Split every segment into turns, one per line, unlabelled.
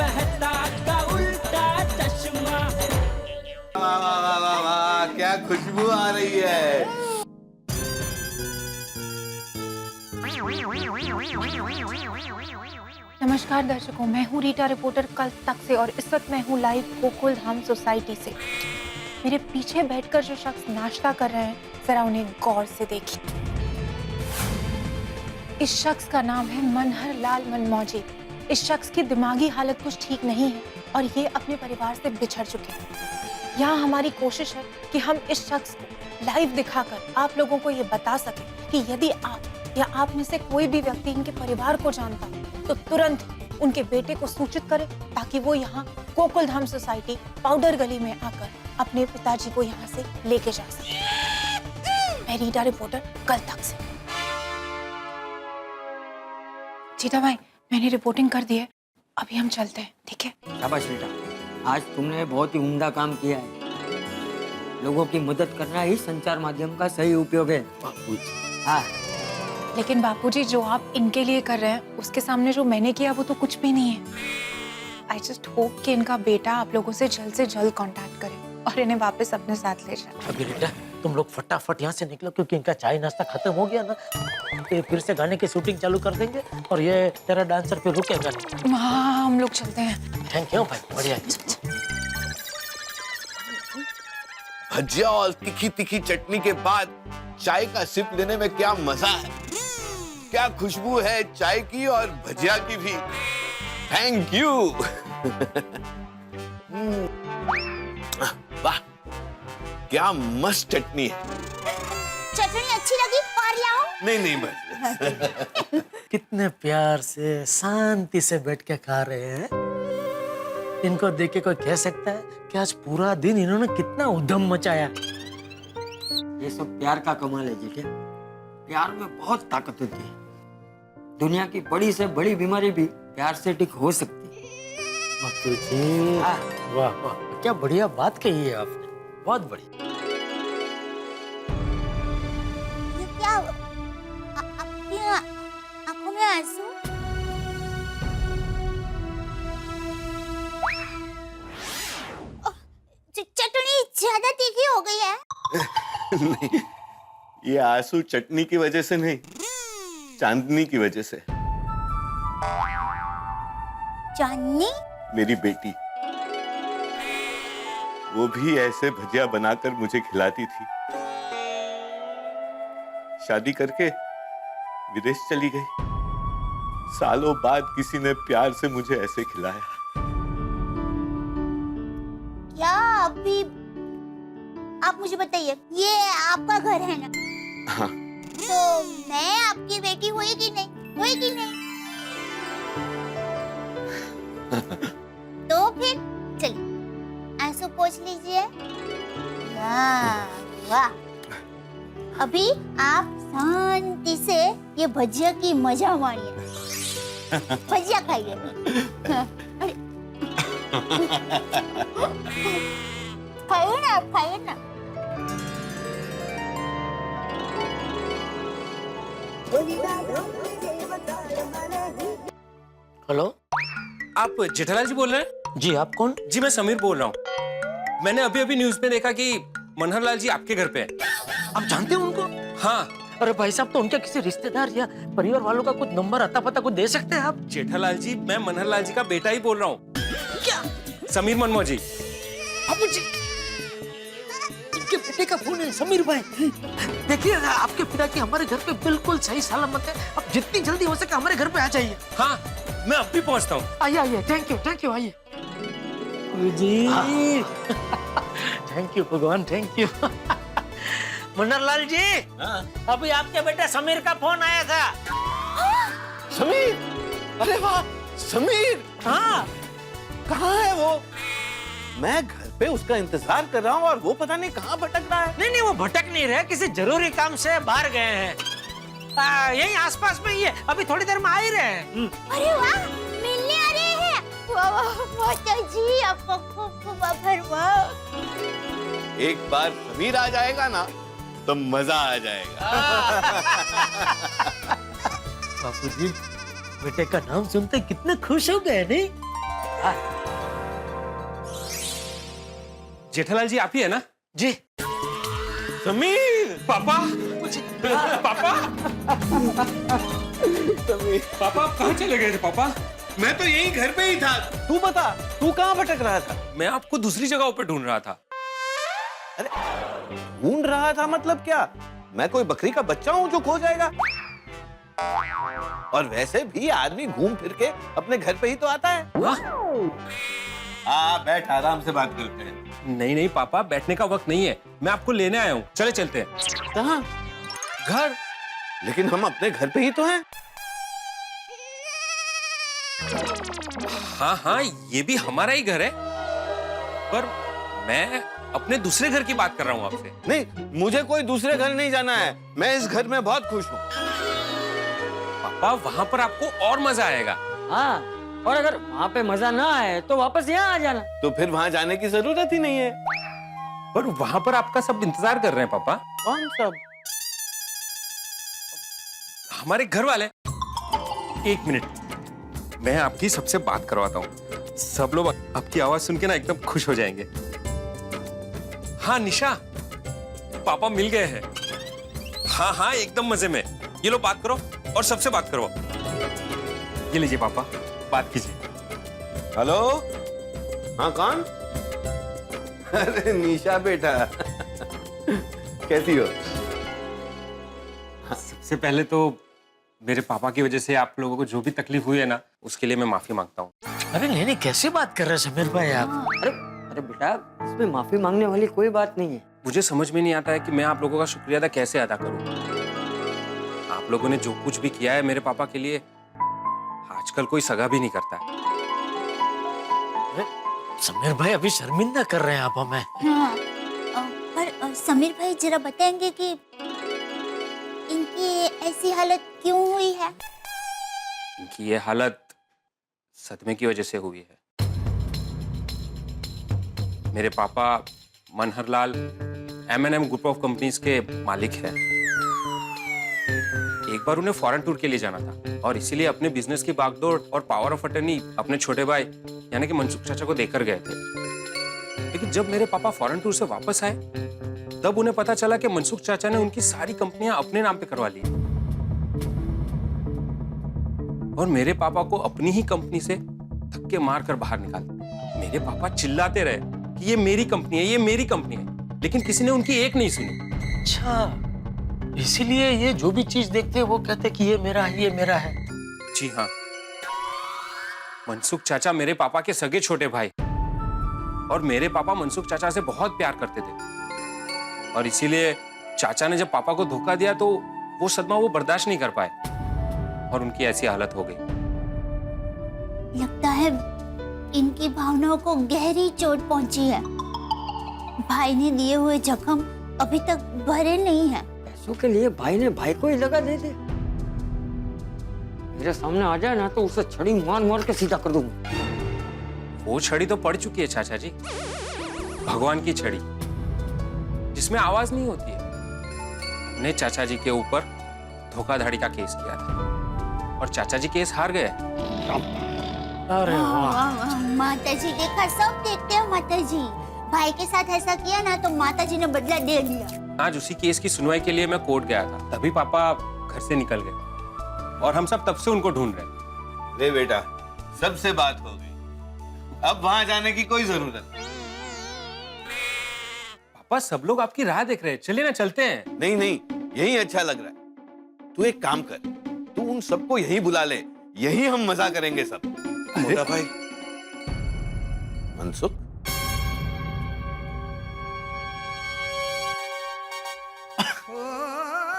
रहता का उल्टा चश्मा।
वाह वाह वाह वाह वाह, क्या खुशबू आ रही है।
नमस्कार दर्शकों, मैं हूँ रीटा रिपोर्टर कल तक से और इस वक्त मैं हूँ लाइव गोकुल धाम सोसाइटी से। मेरे पीछे बैठकर जो शख्स नाश्ता कर रहे हैं, जरा उन्हें गौर से देखिए। इस शख्स का नाम है मनहर लाल मनमौजी। इस शख्स की दिमागी हालत कुछ ठीक नहीं है और ये अपने परिवार से बिछड़ चुके हैं। यहाँ हमारी कोशिश है कि हम इस शख्स को लाइव दिखाकर आप लोगों को ये बता सकें कि यदि आप या आप में से कोई भी व्यक्ति इनके परिवार को जानता है तो तुरंत उनके बेटे को सूचित करें, ताकि वो यहाँ गोकुल धाम सोसाइटी पाउडर गली में आकर अपने पिताजी को यहाँ से लेके जा सके। मैं रीटा रिपोर्टर कल तक से। चीता भाई, मैंने रिपोर्टिंग कर दी है, अभी हम चलते हैं, ठीक है?
शाबाश बेटा, आज तुमने बहुत ही उम्दा काम किया है। लोगों की मदद करना ही संचार माध्यम का सही उपयोग है। हाँ,
लेकिन बापूजी, जो आप इनके लिए कर रहे हैं उसके सामने जो मैंने किया वो तो कुछ भी नहीं है। आई जस्ट होप कि इनका बेटा आप लोगों से जल्द कांटेक्ट करे और इन्हें वापस अपने साथ ले जाए।
अभी बेटा तुम लोग फटाफट यहाँ से निकलो, क्योंकि इनका चाय नाश्ता खत्म हो गया ना, तो फिर से गाने की शूटिंग चालू कर देंगे और ये तेरा डांसर फिर रुकेगा नहीं।
हाँ, हम लोग चलते हैं।
थैंक यू भाई, बढ़िया।
भजिया और तीखी तीखी चटनी के बाद चाय का सिप लेने में क्या मजा है। क्या खुशबू है चाय की और भजिया की भी। Thank you. वाह, क्या मस्त चटनी है।
चटनी अच्छी लगी और लाओ?
नहीं बस।
कितने प्यार से शांति से बैठ के खा रहे हैं। इनको देख के कोई कह सकता है कि आज पूरा दिन इन्होंने कितना उद्यम मचाया।
ये सब प्यार का कमाल है जी। प्यार में बहुत ताकत होती है। दुनिया की बड़ी से बड़ी बीमारी भी प्यार से ठीक हो सकती है।
बापूजी, वाह वाह, क्या बढ़िया बात कही है आपने, बहुत बढ़िया।
ये क्या आपकी आंखों में आंसू? चटनी ज्यादा तीखी हो गई है।
नहीं, ये आंसू चटनी की वजह से नहीं, चांदनी की वजह से।
चांदनी?
मेरी बेटी, वो भी ऐसे भजिया बनाकर मुझे खिलाती थी। शादी करके विदेश चली गई। सालों बाद किसी ने प्यार से मुझे ऐसे खिलाया।
क्या अभी आप मुझे बताइए, ये आपका घर है ना?
हाँ।
तो मैं आपकी बेटी हुई कि नहीं? हुई कि नहीं? तो फिर चलिए आंसू पोंछ लीजिए। वाह वाह, अभी आप शांति से ये भजिया की मजा मारिए। भजिया खाइए। खाइए ना, खाइए ना।
हेलो,
आप जेठालाल जी बोल रहे हैं?
जी आप कौन?
जी मैं समीर बोल रहा हूँ। मैंने अभी अभी न्यूज में देखा कि मनहर लाल जी आपके घर पे हैं।
आप जानते हैं उनको?
हाँ।
अरे भाई साहब, तो उनके किसी रिश्तेदार या परिवार वालों का कुछ नंबर अता पता कुछ दे सकते हैं आप?
जेठालाल जी, मैं मनहर लाल जी का बेटा ही बोल रहा हूँ।
क्या?
समीर मनमौजी।
बापूजी, इनके बेटे का फोन है, समीर भाई। देखिए, आपके पिताजी हमारे घर पे बिल्कुल सही सलामत है। आप जितनी जल्दी हो सके हमारे घर पे आ जाइए।
हाँ, मैं अब भी पहुँचता हूँ।
आइए आइए, थैंक यू, आइए जी। थैंक यू भगवान, थैंक यू। मनहर लाल जी, अभी आपके बेटे समीर का फोन आया था।
समीर? अरे वाह, समीर!
हाँ,
कहाँ है वो? मैं घर पे उसका इंतजार कर रहा हूँ और वो पता नहीं कहाँ भटक रहा है।
नहीं, वो भटक नहीं रहे, किसी जरूरी काम से बाहर गए हैं। यही आसपास में ही है, अभी थोड़ी देर में आ ही रहे हैं।
अरे वाह, मिलने आ रहे हैं। माता जी, आपको खूब भरमाओ।
एक बार समीर आ जाएगा ना तो मजा आ जाएगा।
बापूजी, बेटे का नाम सुनते कितने खुश हो गए नहीं?
जेठालाल जी आप ही है ना?
जी
समीर,
पापा पापा
समीर,
पापा आप कहाँ चले गए थे पापा?
मैं तो यही घर पे ही था।
तू बता, तू कहाँ भटक रहा था?
मैं आपको दूसरी जगहों पे ढूंढ रहा था।
ढूंढ रहा था मतलब क्या? मैं कोई बकरी का बच्चा हूँ जो खो जाएगा? और वैसे भी आदमी घूम फिर के अपने घर पे ही तो आता है। हाँ, बैठ, आराम से बात करते हैं।
नहीं नहीं पापा, बैठने का वक्त नहीं है, मैं आपको लेने आया हूँ, चले चलते हैं।
कहाँ?
घर।
लेकिन हम अपने घर पे ही तो हैं।
हाँ हाँ, ये भी हमारा ही घर है, पर मैं अपने दूसरे घर की बात कर रहा हूँ आपसे।
नहीं, मुझे कोई दूसरे घर नहीं जाना है। मैं इस घर में बहुत खुश हूँ।
पापा वहां पर आपको और मजा आएगा।
हाँ, और अगर वहाँ पे मजा ना आए तो वापस यहाँ आ जाना।
तो फिर वहां जाने की जरूरत ही नहीं है।
पर वहां पर आपका सब इंतजार कर रहे हैं पापा।
कौन सब?
हमारे घर वाले। एक मिनट, मैं आपकी सबसे बात करवाता हूँ। सब लोग आपकी आवाज सुन के ना एकदम खुश हो जाएंगे। हाँ निशा, पापा मिल गए हैं। हाँ हाँ, एकदम मजे में। ये लो बात करो और सबसे बात करो। ये लीजिए पापा, बात कीजिए।
हेलो, हाँ कौन? अरे निशा बेटा, कैसी हो?
सबसे पहले तो मेरे पापा की वजह से आप लोगों को जो भी तकलीफ हुई है ना, उसके लिए मैं माफी मांगता हूँ।
अरे नहीं नहीं, कैसे बात कर रहे हैं समीर भाई आप?
अरे अरे बेटा, इसमें माफी मांगने वाली कोई बात नहीं है।
मुझे समझ में नहीं आता है कि मैं आप लोगों का शुक्रिया अदा कैसे अदा करूं। आप लोगों ने जो कुछ भी किया है मेरे पापा के लिए, आजकल कोई सगा भी नहीं करता है।
समीर भाई अभी शर्मिंदा कर रहे हैं आप हमें।
हाँ, पर समीर भाई जरा बताएंगे कि इनकी ऐसी हालत क्यों हुई है?
इनकी ये हालत सदमे की वजह से हुई है। मेरे पापा Manharlal M&M group of companies के मालिक हैं। एक बार उन्हें फॉरेन टूर के लिए जाना था और इसीलिए अपने बिजनेस की बागडोर और पावर ऑफ अटर्नी अपने छोटे भाई यानी कि मनसुख चाचा को देकर गए थे। लेकिन जब मेरे पापा फॉरेन टूर से वापस आए, तब उन्हें पता चला कि मनसुख चाचा ने उनकी सारी कंपनियां अपने नाम पे करवा ली और मेरे पापा को अपनी ही कंपनी से धक्के मारकर बाहर निकाल दिया। मेरे पापा चिल्लाते रहे कि ये मेरी कंपनी है, ये मेरी कंपनी है, लेकिन किसी ने उनकी एक नहीं सुनी।
अच्छा, इसीलिए ये जो भी चीज देखते हैं वो कहते कि ये मेरा है, ये मेरा है।
जी हाँ, मनसुख चाचा मेरे पापा के सगे छोटे भाई और मेरे पापा मनसुख चाचा से बहुत प्यार करते थे और इसीलिए चाचा ने जब पापा को धोखा दिया तो वो सदमा वो बर्दाश्त नहीं कर पाए और उनकी ऐसी हालत हो गई।
लगता है इनकी भावनाओं को गहरी चोट पहुंची है। भाई ने दिए हुए जख्म अभी तक भरे नहीं हैं।
पैसों के लिए भाई ने भाई को ही लगा दे दे। मेरे सामने आ जाए ना तो उसे छड़ी मार मार के सीधा कर दूंगा।
वो छड़ी तो पड़ चुकी है चाचा जी, भगवान की छड़ी जिसमें आवाज नहीं होती है। हमने चाचा जी के ऊपर धोखाधड़ी का केस किया था और चाचा जी केस हार गए।
अरे वाह,
माताजी देखा, सब देखते हैं माताजी। भाई के साथ ऐसा किया ना तो माताजी ने बदला दे लिया।
आज उसी केस की सुनवाई के लिए मैं कोर्ट गया था, तभी पापा घर से निकल गए और हम सब तब से उनको ढूंढ रहे।
ले बेटा, सबसे बात हो गई, अब वहां जाने की कोई जरूरत नहीं।
पापा सब लोग आपकी राह देख रहे हैं, चलिए ना चलते हैं।
नहीं नहीं, यही अच्छा लग रहा है। तू एक काम कर, तू उन सबको यहीं बुला ले, यहीं हम मजा करेंगे सब। मोटा भाई, मनसुख,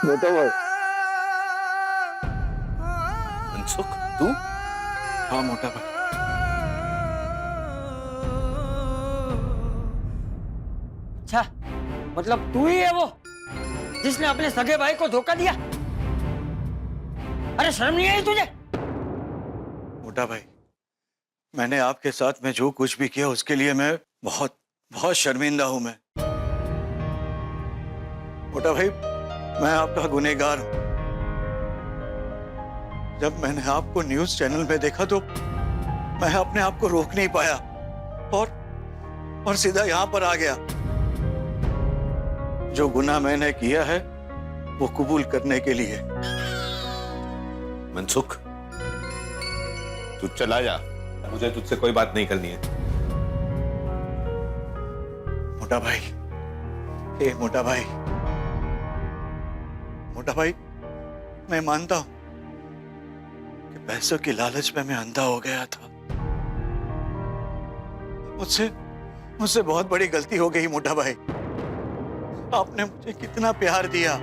मोटा भाई।
मनसुख तू?
हाँ मोटा भाई।
अच्छा, मतलब तू ही है वो जिसने अपने सगे भाई को धोखा दिया? अरे शर्म नहीं आई तुझे?
मोटा भाई, मैंने आपके साथ में जो कुछ भी किया उसके लिए मैं बहुत बहुत शर्मिंदा हूं। मैं मोटा भाई, मैं आपका गुनहगार हूं। जब मैंने आपको न्यूज चैनल में देखा तो मैं अपने आप को रोक नहीं पाया और सीधा यहां पर आ गया। जो गुनाह मैंने किया है वो कबूल करने के लिए।
मनसुख, तू चला जा, मुझे तुझसे कोई बात नहीं करनी है।
मोटा भाई, ए मोटा भाई, मोटा भाई, मैं मानता हूं कि पैसों की लालच में मैं अंधा हो गया था। मुझसे बहुत बड़ी गलती हो गई मोटा भाई। आपने मुझे कितना प्यार दिया,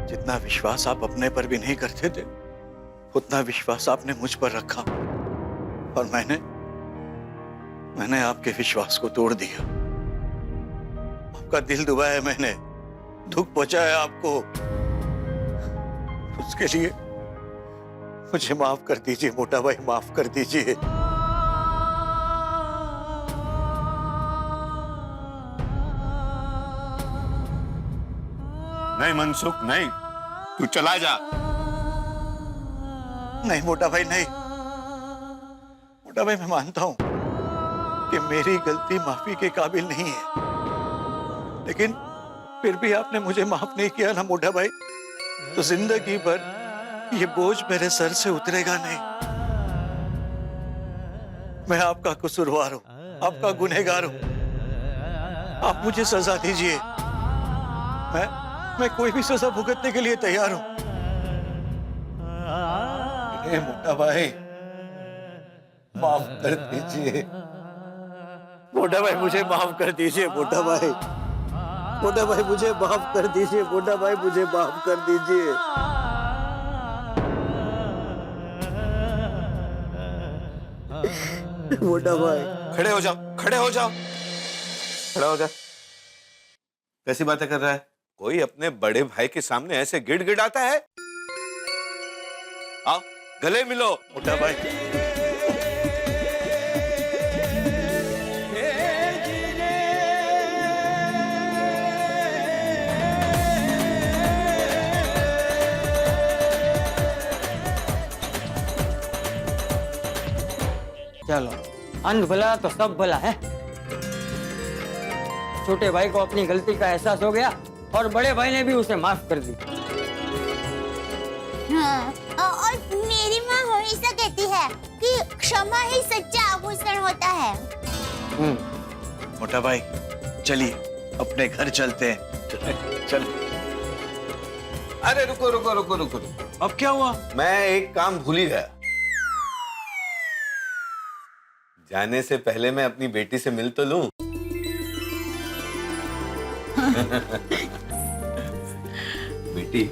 जितना विश्वास आप अपने पर भी नहीं करते थे उतना विश्वास आपने मुझ पर रखा, और मैंने आपके विश्वास को तोड़ दिया। आपका दिल दुबाया मैंने, दुख पहुंचाया आपको। उसके लिए मुझे माफ कर दीजिए मोटा भाई, माफ कर दीजिए।
नहीं मनसुख, नहीं, तू चला जा।
नहीं मोटा भाई, नहीं मोटा भाई, मैं मानता हूं कि मेरी गलती माफी के काबिल नहीं है, लेकिन फिर भी आपने मुझे माफ नहीं किया ना मोटा भाई, तो जिंदगी भर ये बोझ मेरे सर से उतरेगा नहीं। मैं आपका कसूरवार हूं, आपका गुनहगार हूं। आप मुझे सजा दीजिए, मैं कोई भी सजा भुगतने के लिए तैयार हूं। मोटा भाई, माफ कर दीजिए मोटा भाई, मुझे माफ कर दीजिए मोटा भाई, मोटा भाई मुझे माफ कर दीजिए, मोटा भाई मुझे माफ कर दीजिए। मोटा भाई,
खड़े हो जाओ, खड़े हो जाओ, खड़ा हो जा। कैसी बातें कर रहा है? कोई अपने बड़े भाई के सामने ऐसे गिड़गिड़ाता है? आओ गले मिलो।
मोटा भाई,
चलो, अंत भला तो सब भला है। छोटे भाई को अपनी गलती का एहसास हो गया और बड़े भाई ने भी उसे माफ कर दी।
हाँ, और मेरी माँ हमेशा कहती है कि क्षमा ही सच्चा आभूषण होता है।
मोटा भाई, चलिए अपने घर चलते हैं। चल।
अरे रुको रुको रुको रुको,
अब क्या हुआ?
मैं एक काम भूल ही गया। जाने से पहले मैं अपनी बेटी से मिल तो लूं। बेटी,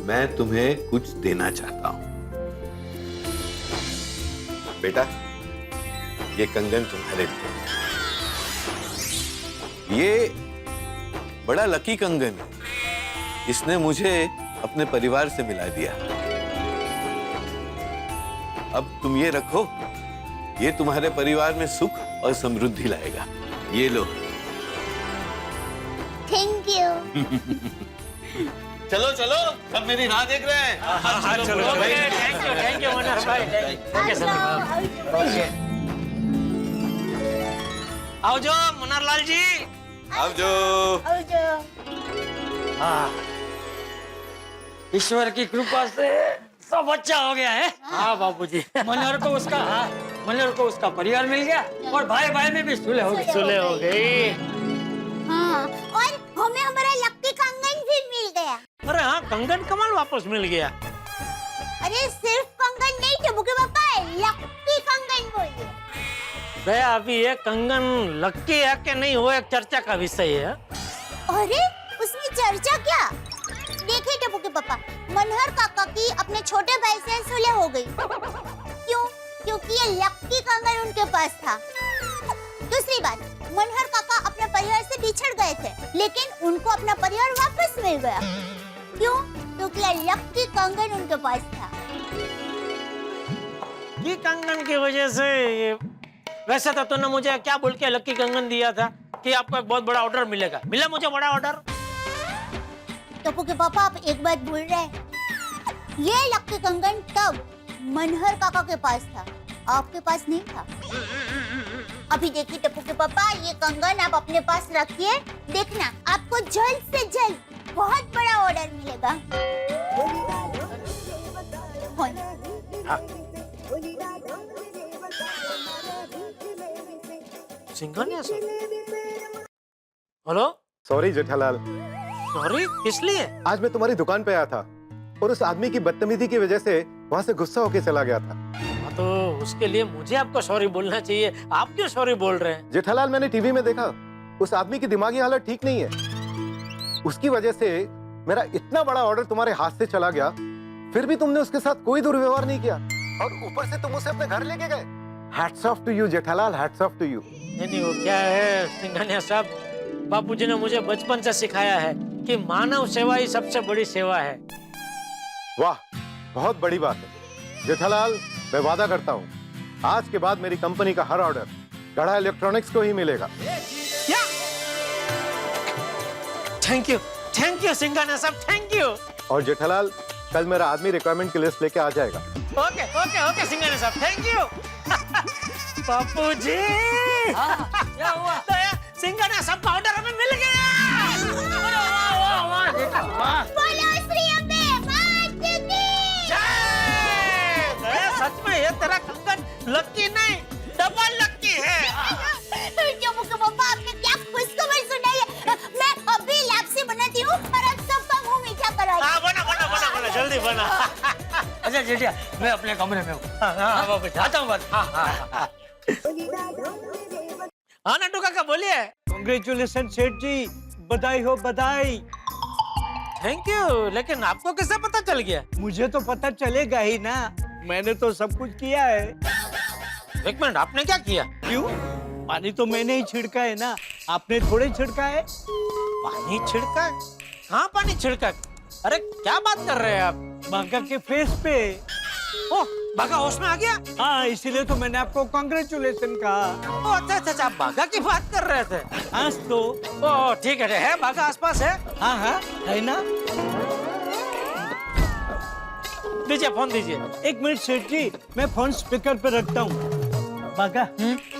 मैं तुम्हें कुछ देना चाहता हूं। बेटा, ये कंगन तुम्हारे लिए। ये बड़ा लकी कंगन है, इसने मुझे अपने परिवार से मिला दिया। अब तुम ये रखो, ये तुम्हारे परिवार में सुख और समृद्धि लाएगा। ये लो।
Thank you.
चलो चलो, सब मेरी राह देख रहे हैं।
हाँ, चलो भाई,
थैंक यू मनोहर भाई।
आओ जो मनोहर लाल जी।
अब जो
ईश्वर की कृपा से सब अच्छा हो गया है। हाँ बाबूजी, मनोहर को उसका परिवार मिल गया और भाई भाई में भी सुलह हो गई।
हाँ, और हमें हमारा लकी कंगन भी मिल गया।
अरे हाँ, कंगन कमाल वापस मिल गया।
अरे सिर्फ कंगन नहीं थे बुके पापा, लकी कंगन बोलिए।
दया, अभी ये कंगन लकी है कि नहीं वो एक चर्चा का विषय है।
अरे उसमें चर्चा क्या? देखिए टप्पू के पापा, मनोहर काका की अपने छोटे भाई से सुलह हो गई। क्यों? क्योंकि ये लकी कंगन उनके पास था। दूसरी बात, मनोहर काका अपने परिवार से बिछड़ गए थे, लेकिन उनको अपना परिवार वापस मिल गया। क्यों? क्योंकि ये लकी कंगन उनके पास था।
ये कंगन की वजह से वैसे तो तूने मुझे क्या बोल के लकी कंगन दिया था कि आपको एक बहुत बड़ा ऑर्डर मिलेगा। मिला मुझे बड़ा ऑर्डर?
टप्पू के पापा, आप एक बात भूल रहे हैं। ये लकी कंगन तब मनहर काका के पास था, आपके पास नहीं था। अभी देखिए टप्पू के पापा, ये कंगन आप अपने पास रखिए, देखना आपको जल्द से जल्द बहुत बड़ा ऑर्डर मिलेगा।
Singhania sir. Hello,
sorry Jethalal,
sorry किस लिए?
आज मैं तुम्हारी दुकान पे आया था और उस आदमी की बदतमीजी की वजह से वहाँ से गुस्सा होके चला गया था।
हाँ, तो उसके लिए मुझे आपको सॉरी बोलना चाहिए, आप क्यों सॉरी बोल रहे हैं?
जेठालाल, मैंने टीवी में देखा उस आदमी की दिमागी हालत ठीक नहीं है। उसकी वजह से मेरा इतना बड़ा ऑर्डर तुम्हारे हाथ से चला गया, फिर भी तुमने उसके साथ कोई दुर्व्यवहार नहीं किया और ऊपर से तुम उसे अपने घर लेके गए। Hats off to you Jethalal, hats off to you.
नहीं, वो क्या है सिंघानिया साहब, बापूजी ने मुझे बचपन से सिखाया है कि मानव सेवा ही सबसे बड़ी सेवा है।
वाह, बहुत बड़ी बात है जेठालाल। मैं वादा करता हूँ आज के बाद मेरी कंपनी का हर ऑर्डर गढ़ा इलेक्ट्रॉनिक्स को ही मिलेगा।
थैंक यू सिंघानिया साहब, थैंक यू।
और जेठालाल, कल मेरा आदमी रिक्वायरमेंट की लिस्ट लेके आ जाएगा।
ओके सिंघानिया साहब, थैंक यू। बापूजी,
क्या हुआ?
सिंघानिया साहब का ऑर्डर हमें मिल गया। वाह।
बोलो श्री अम्बे माता की
जय। दया, सच में ये तेरा कंगन लकी नहीं, डबल लकी है।
टप्पू के पापा, आपने क्या खुशखबर सुनाई है? मैं अभी लापसी बनाती हूँ और आप सबका मुंह मीठा कराती हूँ।
बना जल्दी बना।
अच्छा जेठिया, मैं अपने कमरे में हूँ।
हाँ,
जाता हूँ बस।
हाँ नटू काका बोलिए।
कांग्रेचुलेशन सेठ जी, बधाई हो बधाई।
थैंक यू, लेकिन आपको कैसे पता चल गया?
मुझे तो पता चलेगा ही ना, मैंने तो सब कुछ किया है।
एक मिनट, आपने क्या किया?
क्यों? पानी तो मैंने ही छिड़का है ना, आपने थोड़े छिड़का है।
पानी छिड़का? हाँ, पानी छिड़का। अरे क्या बात कर रहे हैं आप?
बांका के फेस पे।
ओह, बागा होश में आ गया?
हाँ, इसीलिए तो मैंने आपको कांग्रेचुलेशन कहा।
ओह, अच्छा, आप बागा की बात कर रहे थे।
आज तो
ओह, ठीक है, बागा आसपास है?
हाँ, है ना।
दीजिए, फोन दीजिए।
एक मिनट सेठ जी, मैं फोन स्पीकर पे रखता हूँ। बागा,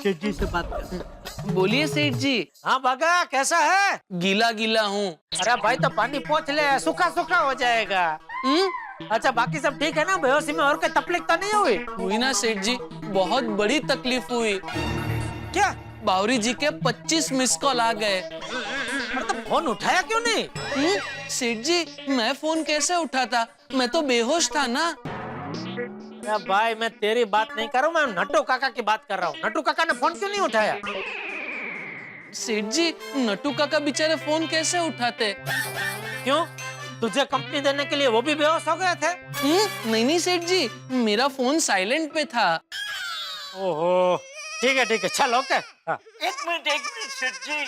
सेठ जी से बात कर।
बोलिए सेठ जी।
हाँ बागा, कैसा है?
गीला गीला हूँ।
अरे भाई, तो पानी पोंछ ले, सूखा सूखा हो जाएगा। अच्छा, बाकी सब ठीक है ना? बेहोशी में और कोई तकलीफ तो नहीं हुई?
हुई ना सेठ जी, बहुत बड़ी तकलीफ हुई।
क्या?
बावरी जी के 25 मिस कॉल आ गए।
अरे तो फोन उठाया क्यों नहीं?
सेठ जी, मैं फोन कैसे उठाता, मैं तो बेहोश था ना।
अरे भाई, मैं तेरी बात नहीं कर रहा हूँ, मैं नट्टू काका की बात कर रहा हूँ। नट्टू काका ने फोन क्यों नहीं उठाया?
सेठ जी, नट्टू काका बेचारे फोन कैसे उठाते?
क्यों? तुझे कंपनी देने के लिए वो भी बेहोश हो गए थे?
नहीं सेठ जी, मेरा फोन साइलेंट पे था।
ओहो, ठीक है, चल ओके।
एक मिनट सेठ जी।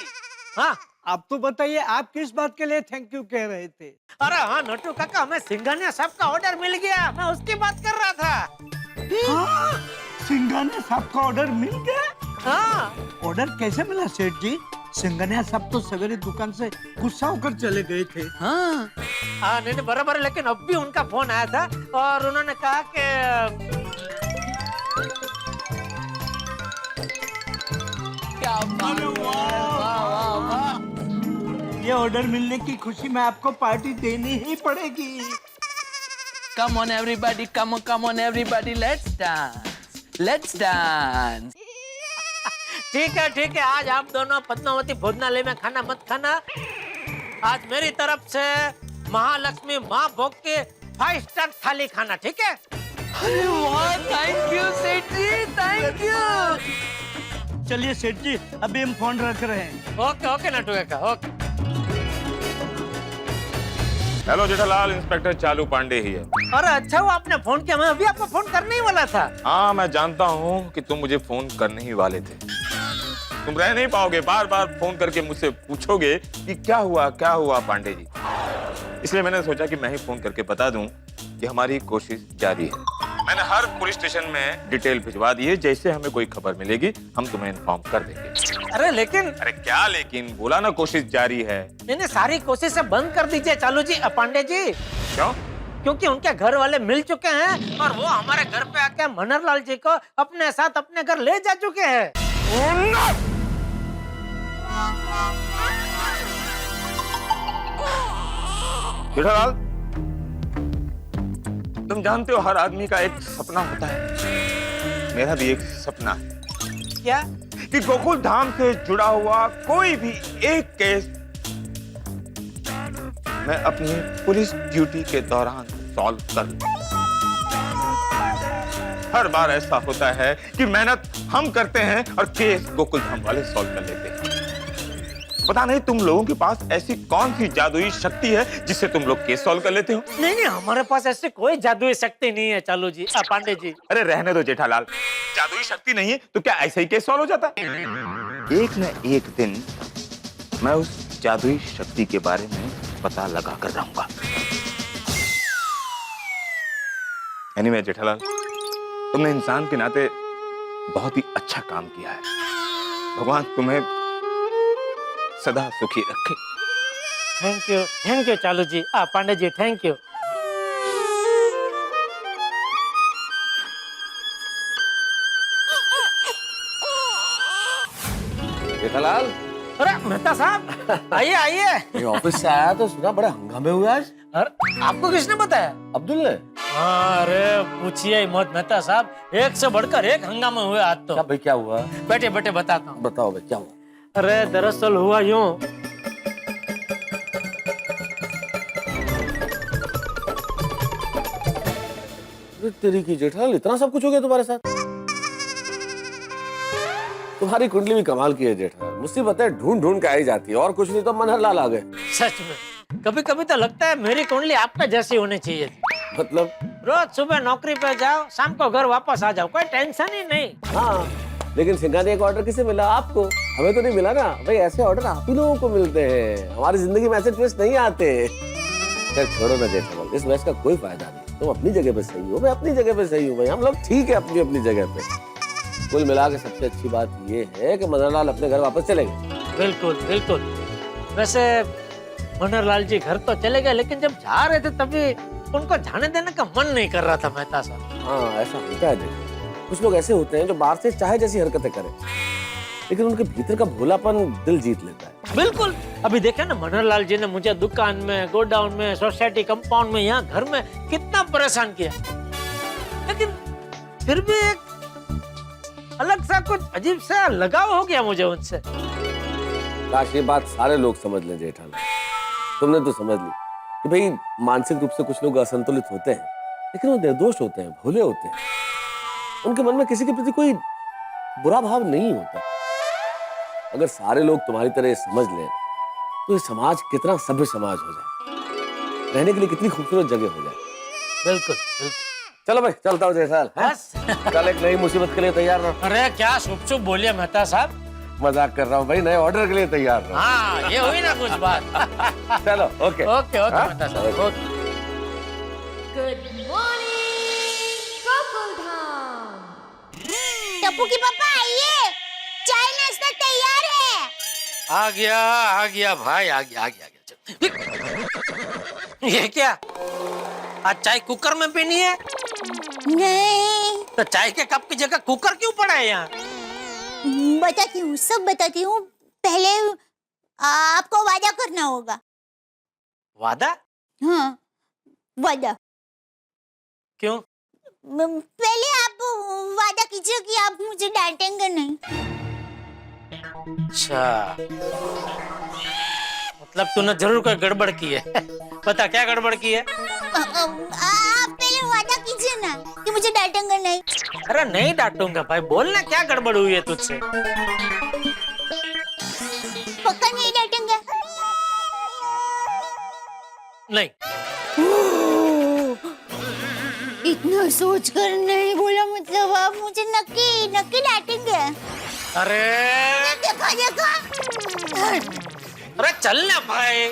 हाँ,
आप तो बताइए, आप किस बात के लिए थैंक यू कह रहे थे?
अरे हाँ नट्टू काका, हमें सिंघानिया साहब का ऑर्डर मिल गया, मैं उसकी बात कर रहा था।
हाँ, सिंघानिया साहब का ऑर्डर मिल गया?
हाँ।
ऑर्डर कैसे मिला सेठ जी? सिंघानिया साहब तो सवेरे दुकान से गुस्सा होकर चले गए थे।
हाँ,
नहीं बराबर है, लेकिन अब भी उनका फोन आया था और उन्होंने कहा कि
क्या बात है, वाह।
ये ऑर्डर मिलने की खुशी में आपको पार्टी देनी ही पड़ेगी।
Come on everybody, come on everybody, let's dance.
ठीक है, आज आप दोनों पद्मावती भोजनालय में खाना मत खाना। आज मेरी तरफ से महालक्ष्मी माँ भोग के 5 स्टार थाली खाना, ठीक है?
अरे वाह, थैंक यू सेठ जी, थैंक यू।
चलिए सेठ जी, अभी हम फोन रख रहे हैं।
ओके नट्टू काका, ओके।
हेलो जेठालाल, इंस्पेक्टर चालू पांडे ही है।
अरे अच्छा हुआ आपने फोन किया, मैं अभी आपको फोन करने ही वाला था।
हाँ, मैं जानता हूँ कि तुम मुझे फोन करने ही वाले थे। तुम रह नहीं पाओगे, बार बार फोन करके मुझसे पूछोगे कि क्या हुआ पांडे जी। इसलिए मैंने सोचा कि मैं ही फोन करके बता दूं कि हमारी कोशिश जारी है। मैंने हर पुलिस स्टेशन में डिटेल भिजवा दी है, जैसे हमें कोई खबर मिलेगी हम तुम्हें इन्फॉर्म कर देंगे।
अरे
क्या लेकिन, बोला ना कोशिश जारी है।
नहीं, सारी कोशिशें बंद कर दीजिए चालू जी, पांडे जी।
क्यों?
क्योंकि उनके घर वाले मिल चुके हैं और वो हमारे घर पे आके मनहरलाल जी को अपने साथ अपने घर ले जा चुके हैं।
जेठालाल, तुम जानते हो हर आदमी का एक सपना होता है। मेरा भी एक सपना है
क्या?
कि गोकुल धाम से जुड़ा हुआ कोई भी एक केस मैं अपनी पुलिस ड्यूटी के दौरान सॉल्व कर लूं। हर बार ऐसा होता है कि मेहनत हम करते हैं और केस गोकुल धाम वाले सॉल्व कर लेते हैं। पता नहीं तुम लोगों के पास ऐसी कौन सी जादुई शक्ति है जिससे तुम लोग केस सॉल्व कर लेते हो?
नहीं, हमारे पास ऐसी कोई जादुई शक्ति नहीं है चालू जी, पांडे जी।
अरे रहने दो जेठालाल, जादुई शक्ति नहीं है तो क्या ऐसे ही केस सॉल्व हो जाता है? एक न एक दिन मैं उस जादुई शक्ति के बारे में पता लगा कर रहूंगा। एनीवे जेठालाल, तुमने इंसान के नाते बहुत ही अच्छा काम किया है। भगवान तुम्हें सदा सुखी रखे।
थैंक यू चालू जी, पांडे जी, थैंक यू।
जेठालाल,
अरे मेहता साहब, आइए आइए।
ऑफिस से आया तो सुना बड़े हंगामे हुए आज।
अरे आपको किसने बताया?
अब्दुल ने।
अरे पूछिए मत मेहता साहब, एक से बढ़कर एक हंगामे हुए आज तो।
क्या भाई, क्या हुआ?
बैठे बैठे बताता हूँ।
बताओ भाई, क्या हुआ?
अरे दरअसल हुआ यूं।
तेरी की जेठालाल, इतना सब कुछ हो गया तुम्हारे साथ? तुम्हारी कुंडली भी कमाल की है जेठालाल। मुसीबतें ढूंढ ढूंढ के आई जाती है, और कुछ नहीं तो मनहरलाल आ गए।
सच में कभी कभी तो लगता है मेरी कुंडली आपका जैसी होनी चाहिए थी।
मतलब?
रोज सुबह नौकरी पे जाओ, शाम को घर वापस आ जाओ, कोई टेंशन ही नहीं।
हाँ, लेकिन सिंघानिया का ऑर्डर किसे मिला? आपको। हमें तो नहीं मिला ना भाई। ऐसे ऑर्डर आप ही लोगों को मिलते हैं, हमारी जिंदगी में ऐसे ट्विस्ट नहीं आते। खैर छोड़ो ना जेठालाल, इस बहस का कोई फायदा नहीं। तुम अपनी जगह पे सही हो, मैं अपनी जगह पे सही हूँ भाई। हम लोग ठीक है अपनी अपनी जगह पे। कुल मिला के सबसे अच्छी बात ये है कि मनहरलाल अपने घर वापस चले गए।
बिल्कुल बिल्कुल। वैसे मनहरलाल जी घर तो चले गए, लेकिन जब जा रहे थे तभी उनको जाने देने का मन नहीं कर रहा था मेहता साहब।
हाँ, ऐसा होता है। देखो, कुछ लोग ऐसे होते हैं जो बाहर से चाहे जैसी हरकतें करें, लेकिन उनके भीतर का भोलापन दिल जीत लेता है।
बिल्कुल। अभी देखे ना, मनहरलाल जी ने मुझे दुकान में, गोडाउन में, सोसाइटी कंपाउंड में, यहाँ घर में कितना परेशान किया, लेकिन फिर भी एक अलग सा कुछ अजीब सा लगाव हो गया मुझे उनसे।
काश ये बात सारे लोग समझ लें जेठालाल। तुमने तो समझ ली कि भाई मानसिक रूप से कुछ लोग असंतुलित होते हैं, लेकिन वो निर्दोष होते हैं, भोले होते हैं। उनके मन में किसी के प्रति कोई बुरा भाव नहीं होता। अगर सारे लोग तुम्हारी तरह समझ लें तो ये समाज कितना सभ्य समाज हो जाए, रहने के लिए कितनी खूबसूरत जगह हो जाए।
बिल्कुल बिल्कुल।
चलो भाई, चलता हूँ जेठालाल।
बस
कल एक नई मुसीबत के लिए तैयार रहो।
अरे क्या शुभ शुभ बोलिए मेहता साहब।
मजाक कर रहा हूँ भाई, नए ऑर्डर के लिए तैयार रहो।
हाँ, ये हुई ना कुछ बात।
चलो, ओके
ओके ओके मेहता साहब, okay.
Good morning Gokuldham. Tappu की पापा आइए, चाय नाश्ता तैयार है।
आ गया भाई, आ गया। चल। ये क्या, आज चाय कुकर में पीनी है?
नहीं,
तो चाय के कप की जगह कुकर क्यों पड़ा है यहाँ?
बताती हूँ, सब बताती हूँ। पहले आपको वादा करना होगा।
वादा?
हाँ, वादा।
क्यों?
पहले आप वादा कीजिए कि आप मुझे डांटेंगे नहीं।
अच्छा, मतलब तूने जरूर कोई गड़बड़ की है। पता क्या गड़बड़ की है?
आप पहले वादा कीजिए ना कि मुझे डांटेंगे नहीं।
अरे नहीं डांटूंगा भाई, बोलना क्या गड़बड़ हुई है तुझसे?
पक्का नहीं डांटेंगे?
नहीं।
इतना सोचकर नहीं बोला, मतलब आप मुझे नक्की डांटेंगे?
अरे
देखा।
अरे चलना भाई,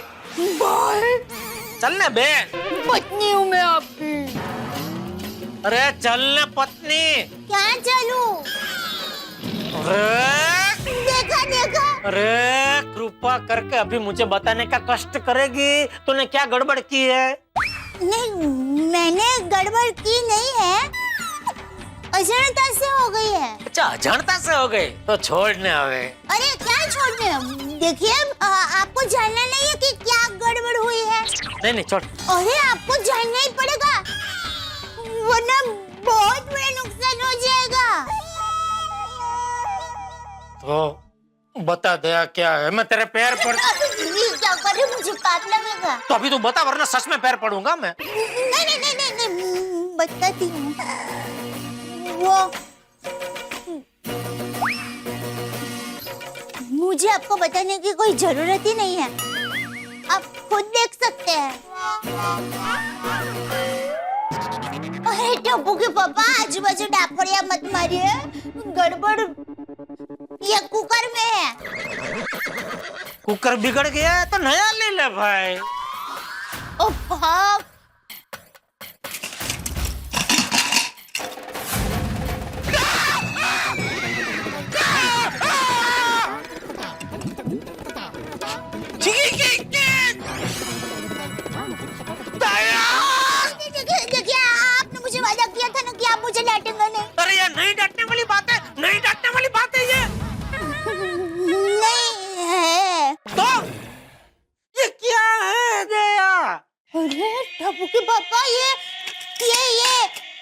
चलना बहन।
पत्नी हूँ मैं आपकी।
अरे चलना पत्नी।
क्या चलूं?
अरे
देखा।
अरे कृपा करके अभी मुझे बताने का कष्ट करेगी तूने क्या गड़बड़ की है?
नहीं, मैंने गड़बड़ की नहीं है, अजाणता से हो गई है।
अच्छा, अजाणता से हो गई तो छोड़ने आवे।
अरे क्या छोड़ने? देखिए, आपको जानना नहीं है कि क्या गड़बड़ हुई है।
नहीं छोड़।
अरे आपको जानना ही पड़ेगा, वरना बहुत बड़ा नुकसान हो जाएगा।
तो बता दया क्या है, मैं तेरे पैर पड़।
क्या करे, मुझे पाप लगेगा।
तो अभी तू बता, वरना सच में पैर पड़ूंगा मैं।
नहीं, बताती हूँ। वो मुझे आपको बताने की कोई जरूरत ही नहीं है, आप खुद देख सकते हैं। अरे टप्पू के पापा, आजू बाजू डाफड़िया मत मारिए, गड़बड़ ये कुकर में है।
कुकर बिगड़ गया है तो नया ले ले भाई।
ओ हाँ। देखिए, आपने मुझे वादा किया था ना कि आप मुझे डांटेंगे नहीं।
अरे यार, नहीं डांटने वाली बात है, नहीं डांटने वाली बात है ये।
नहीं है
तो ये क्या है दया?
अरे टप्पू के पापा, ये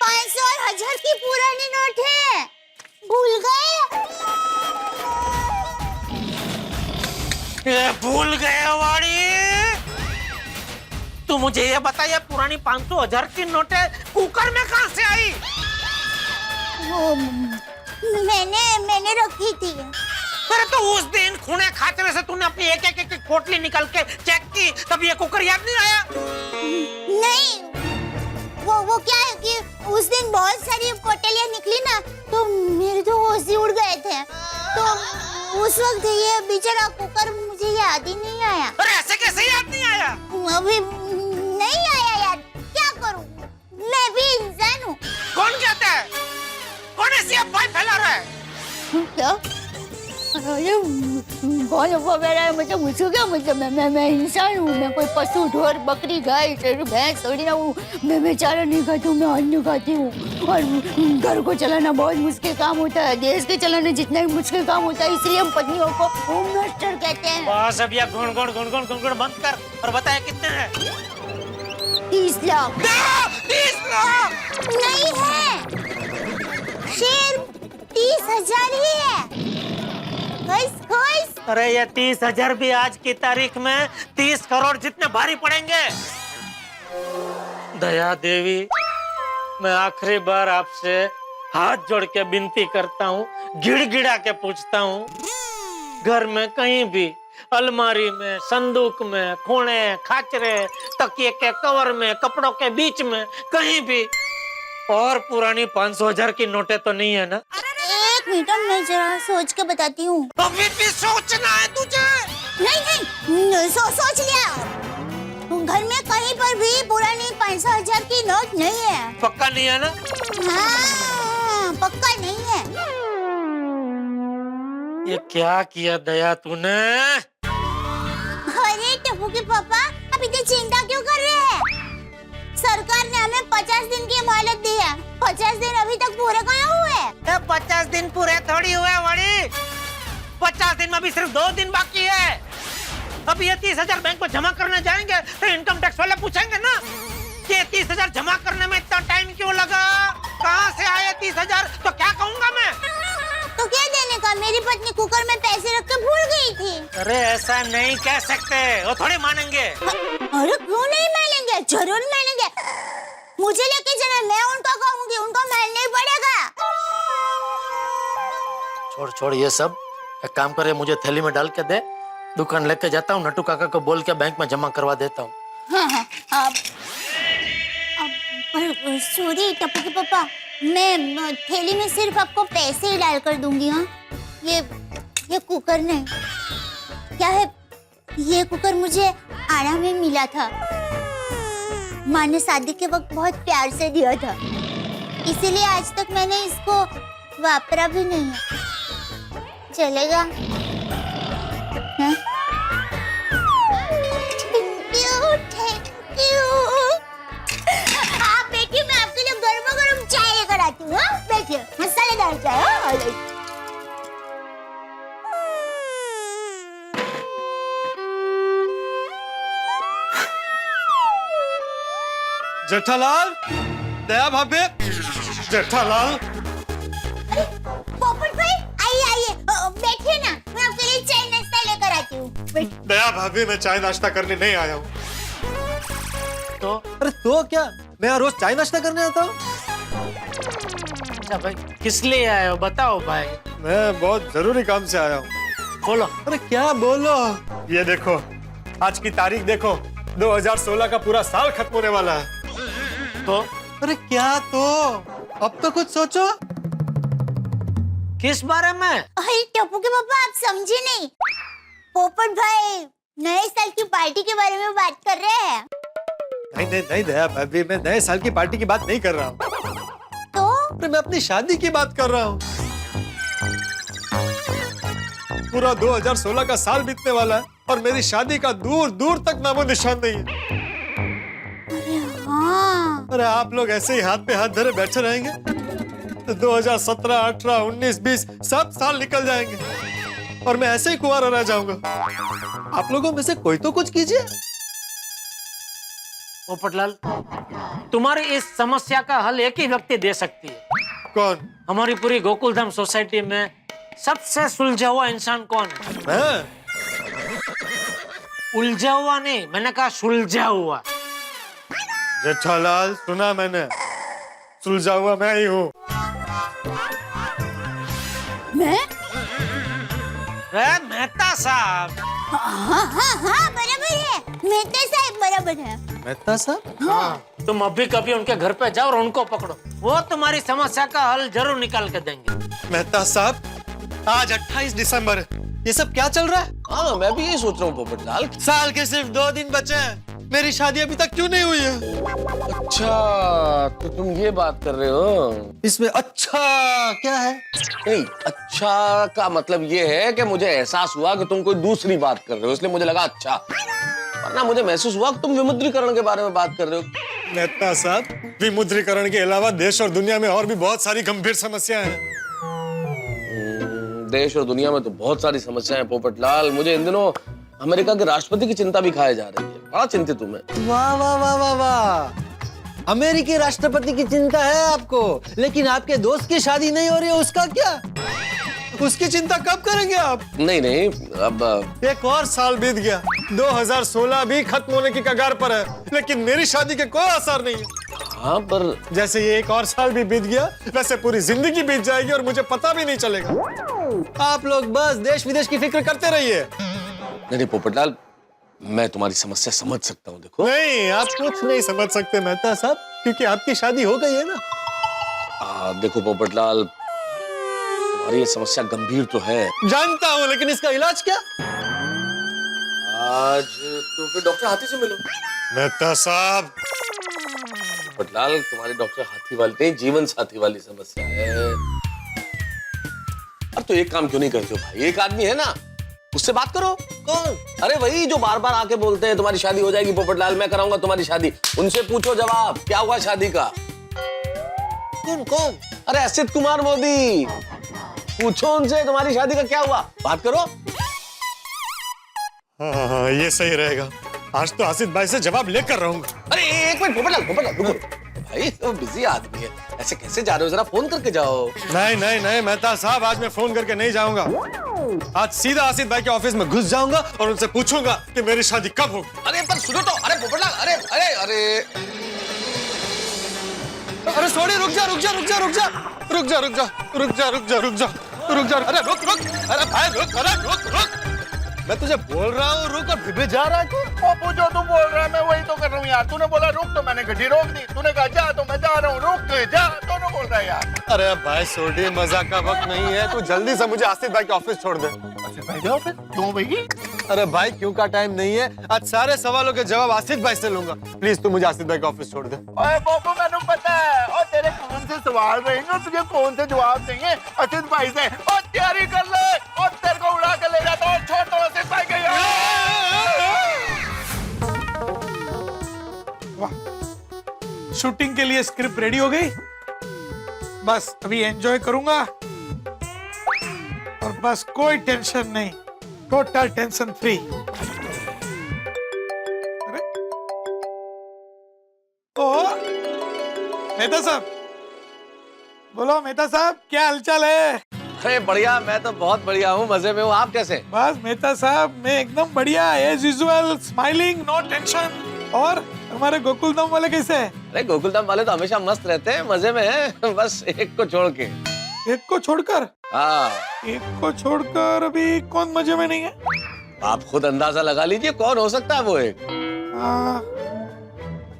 500 और 1000 की पुरानी नोट है, भूल गए?
ये भूल गए वाड़ी। तू मुझे ये बता, ये पुरानी 500 1000 की नोटें कुकर में कहाँ से आई?
वो मैंने रखी थी।
अरे तो उस दिन खूने खाचरे से तूने अपनी एक पोटली निकाल के चेक की, तब ये कुकर याद नहीं आया?
नहीं, वो क्या है कि उस दिन बहुत सारी पोटलियां निकली ना, तो मेरे तो होश ही उड़ गए थे। तो उस वक्त ये बेचारा कुकर मुझे याद ही नहीं आया।
अरे ऐसे कैसे याद नहीं आया?
अभी नहीं आया यार, क्या करूं, मैं भी इंसान हूँ।
कौन कहता है? कौन ऐसी अफवाह फैला रहा है?
क्या? अरे कौन अफवाह फैला है? मतलब मुझको क्या मतलब? मैं इंसान हूँ, मैं कोई पशु, ढोर, बकरी, गाय, भैंस थोड़ी ना हूँ। मैं चारा नहीं खाती हूँ, मैं अन्न खाती हूँ। और घर को चलाना बहुत मुश्किल काम होता है, देश के चलाना जितना भी मुश्किल काम होता है, इसलिए हम पत्नियों को होम मिनिस्टर कहते हैं।
बस अब यह गुण बंद कर और बताया कितने हैं?
30 लाख।
30 लाख
नहीं है, शेर 30,000 ही है। खुश।
अरे ये 30,000 भी आज की तारीख में 30 करोड़ जितने भारी पड़ेंगे। दया देवी, मैं आखिरी बार आपसे हाथ जोड़ के विनती करता हूँ, गिड़गिड़ा के पूछता हूँ, घर में कहीं भी, अलमारी में, संदूक में, कोने, खाचरे, तकिए के कवर में, कपड़ों के बीच में, कहीं भी और पुरानी 500 1000 की नोटें तो नहीं है ना?
एक मिनट, मैं जरा सोच के बताती हूँ।
अभी भी सोचना है तुझे?
नहीं, सोच लिया। घर में कहीं पर भी पुरानी 500 1000 की नोट नहीं है।
पक्का नहीं है ना?
हाँ, पक्का नहीं है।
ये क्या किया दया तूने?
अरे टप्पू के पापा, आप इतनी चिंता क्यों कर रहे हैं? सरकार ने हमें 50 दिन की मोहलत दी है। 50 दिन अभी तक पूरे कहाँ हुए?
50 दिन पूरे थोड़ी हुए वड़ी। 50 दिन में अभी सिर्फ 2 दिन बाकी है। अभी ये 30,000 बैंक में जमा करने जाएंगे तो इनकम टैक्स वाले पूछेंगे ना कि 30,000 जमा करने में इतना टाइम क्यों लगा, कहाँ से आए 30,000, तो क्या कहूँगा मैं?
तो क्या देने का? मेरी पत्नी कुकर में पैसे रख के भूल गई थी।
अरे ऐसा नहीं कह सकते, वो थोड़ी मानेंगे।
अरे क्यों नहीं मानेंगे? जरूर मानेंगे। मुझे लेके जाना, मैं उनको कहूँगी, उनको मानना ही पड़ेगा।
छोड़ ये सब, एक काम करे, मुझे थैली में डाल के दे, दुकान लेके जाता हूँ, नट्टू काका को बोल के बैंक में जमा करवा देता हूँ।
हाँ, सॉरी टप्पू के पापा, मैं थैली में सिर्फ आपको पैसे ही डाल कर दूंगी। हाँ, ये कुकर नहीं, क्या है, ये कुकर मुझे आड़ा में मिला था। माँ ने शादी के वक्त बहुत प्यार से दिया था, इसीलिए आज तक मैंने इसको वापरा भी नहीं है। चलेगा? Thank you. देखिए मसालेदार चाय। हाँ,
जेठालाल, दया भाभी, जेठालाल।
पोपट भाई आइए आइए, बैठिए ना, मैं आपके लिए चाय नाश्ता लेकर आती हूँ।
दया भाभी, मैं चाय नाश्ता करने नहीं आया हूँ।
तो
अरे तो क्या, मैं यहाँ रोज चाय नाश्ता करने आता हूँ।
अच्छा भाई, किस लिए आए हो बताओ भाई।
मैं बहुत जरूरी काम से आया हूँ।
बोलो।
अरे क्या बोलो, ये देखो, आज की तारीख देखो, 2016 का पूरा साल खत्म होने वाला है।
तो
अरे क्या तो, अब तो कुछ सोचो।
किस बारे में?
अरे टप्पू के पापा, आप समझे नहीं। पोपट भाई नए साल की पार्टी के बारे में बात कर रहे हैं।
नहीं नहीं नहीं दया भाभी, मैं नए साल की पार्टी की बात नहीं कर रहा हूँ।
तो
अरे मैं अपनी शादी की बात कर रहा हूँ। पूरा 2016 का साल बीतने वाला है और मेरी शादी का दूर दूर तक नामो निशान नहीं है।
हाँ,
अरे आप लोग ऐसे ही हाथ पे हाथ धरे बैठे रहेंगे तो 2017, 18, 19, 20 सब साल निकल जाएंगे और मैं ऐसे ही कुंवारा रह जाऊंगा। आप लोगों में से कोई तो कुछ कीजिए।
पोपटलाल, तुम्हारी इस समस्या का हल एक ही व्यक्ति दे सकती है।
कौन?
हमारी पूरी गोकुलधाम सोसाइटी में सबसे सुलझा हुआ इंसान कौन है?
मैं?
उलझा हुआ नहीं, मैंने कहा सुलझा हुआ।
जेठालाल, सुना मैंने, सुलझा हुआ मैं ही हूँ।
मैं?
मेहता साहब।
हाँ हाँ हाँ, बराबर है, मेहता साहब बराबर है।
मेहता साहब?
हाँ।
तुम अभी कभी उनके घर पे जाओ और उनको पकड़ो, वो तुम्हारी समस्या का हल जरूर निकाल के देंगे।
मेहता साहब, आज 28 दिसंबर है, ये सब क्या चल रहा है?
हाँ, मैं भी यही सोच रहा हूँ पोपटलाल।
साल के सिर्फ 2 दिन बचे हैं, मेरी शादी अभी तक क्यों नहीं हुई है?
अच्छा, तो तुम ये बात कर रहे हो?
इसमें अच्छा क्या है?
नहीं, अच्छा का मतलब ये है कि मुझे एहसास हुआ कि तुम कोई दूसरी बात कर रहे हो, इसलिए मुझे लगा अच्छा। वरना मुझे महसूस हुआ कि तुम विमुद्रीकरण के बारे में बात कर रहे हो।
मेहता साहब, विमुद्रीकरण के अलावा देश और दुनिया में और भी बहुत सारी गंभीर समस्याएं हैं।
देश और दुनिया में तो बहुत सारी समस्याएं हैं पोपटलाल। मुझे इन दिनों अमेरिका के राष्ट्रपति की चिंता भी खाए जा रही है। बड़ा चिंतित हूं मैं।
वाह वाह वाह वाह वाह, अमेरिकी राष्ट्रपति की चिंता है आपको, लेकिन आपके दोस्त की शादी नहीं हो रही है, उसका क्या?
उसकी चिंता कब करेंगे आप?
नहीं नहीं, अब
एक और साल बीत गया, 2016 भी खत्म होने की कगार पर है, लेकिन मेरी शादी के कोई आसार नहीं है।
हाँ, पर
जैसे ये एक और साल भी बीत गया, वैसे पूरी जिंदगी बीत जाएगी और मुझे पता भी नहीं चलेगा।
आप लोग बस देश विदेश की फिक्र करते रहिए।
नहीं पोपटलाल, मैं तुम्हारी समस्या समझ सकता हूँ। देखो,
नहीं, आप कुछ नहीं समझ सकते मेहता साहब, क्योंकि आपकी शादी हो गई है ना।
देखो पोपटलाल, तुम्हारी ये समस्या गंभीर तो है।
जानता हूँ, लेकिन इसका इलाज क्या?
आज तो फिर डॉक्टर हाथी से मिलो।
मेहता साहब,
पोपटलाल, तुम्हारे डॉक्टर हाथी वाली नहीं, जीवन साथी वाली समस्या है। अब तो एक काम क्यों नहीं करते हो भाई, एक आदमी है ना, उससे बात करो।
कौन?
अरे वही जो बार बार आके बोलते हैं तुम्हारी शादी हो जाएगी पोपटलाल, मैं कराऊंगा तुम्हारी शादी। उनसे पूछो जवाब, क्या हुआ शादी का?
कौन कौन?
अरे असित कुमार मोदी, पूछो उनसे तुम्हारी शादी का क्या हुआ, बात करो।
हाँ, ये सही रहेगा। आज तो आसिफ भाई से जवाब लेकर रहूंगा।
अरे एक मिनट पोपटलाल, रुको भाई, तो बिजी आदमी है, ऐसे कैसे जा रहे हो, जरा फोन करके जाओ।
नहीं नहीं नहीं मेहता साहब, आज मैं फोन करके नहीं जाऊंगा। आज सीधा आसिफ भाई के ऑफिस में घुस जाऊंगा और उनसे पूछूंगा कि मेरी शादी कब होगी।
अरे पर सुनो तो, अरे पोपटलाल, अरे अरे अरे
अरे सॉरी, रुक जा रुक जा रुक जा रुक जा रुक जा रुक जा रुक जा रुक जा रुक जा रुक जा, अरे रुक रुक, अरे भाई रुक, अरे रुक रुक, मैं तुझे बोल रहा हूँ रुक, और फिर भी जा रहा है तू।
पप्पू, जो तू बोल रहा है मैं वही तो कर रहा हूँ यार। तूने बोला रुक तो मैंने गड्डी रोक दी, तूने कहा जा तो मैं जा रहा हूँ, रुक जा, दोनों बोल रहा है यार।
अरे भाई सोडी, मजाक का वक्त नहीं है, तू जल्दी से मुझे आसिफ भाई के ऑफिस छोड़ दे।
क्यों भाई?
अरे भाई क्यों का टाइम नहीं है, आज सारे सवालों के जवाब आसिफ भाई से लूंगा। प्लीज तू मुझे आसिफ भाई के ऑफिस छोड़ दे।
ओए पप्पू, मैंने पता है, और तेरे कौन से सवाल रहेंगे, तुझे कौन से जवाब देंगे आसिफ भाई से। और तैयारी कर ले, और तेरे को उड़ा के ले जाता हूँ, छोड़ दो आसिफ भाई के यहाँ।
शूटिंग के लिए स्क्रिप्ट रेडी हो गई?
बस अभी एंजॉय करूंगा और बस कोई टेंशन नहीं, टोटल टेंशन फ्री। अरे ओ मेहता साहब, बोलो मेहता साहब, क्या हालचाल है?
अरे बढ़िया, मैं तो बहुत बढ़िया हूँ, मजे में हूँ। आप कैसे?
बस मेहता साहब मैं एकदम बढ़िया, as usual, smiling, no tension. और हमारे गोकुलधाम वाले कैसे हैं?
अरे गोकुलधाम वाले तो हमेशा मस्त रहते हैं, मजे में हैं, बस एक को छोड़ के।
एक को छोड़कर?
हाँ,
एक को छोड़कर अभी कौन मजे में नहीं है?
आप खुद अंदाजा लगा लीजिए कौन हो सकता है वो एक।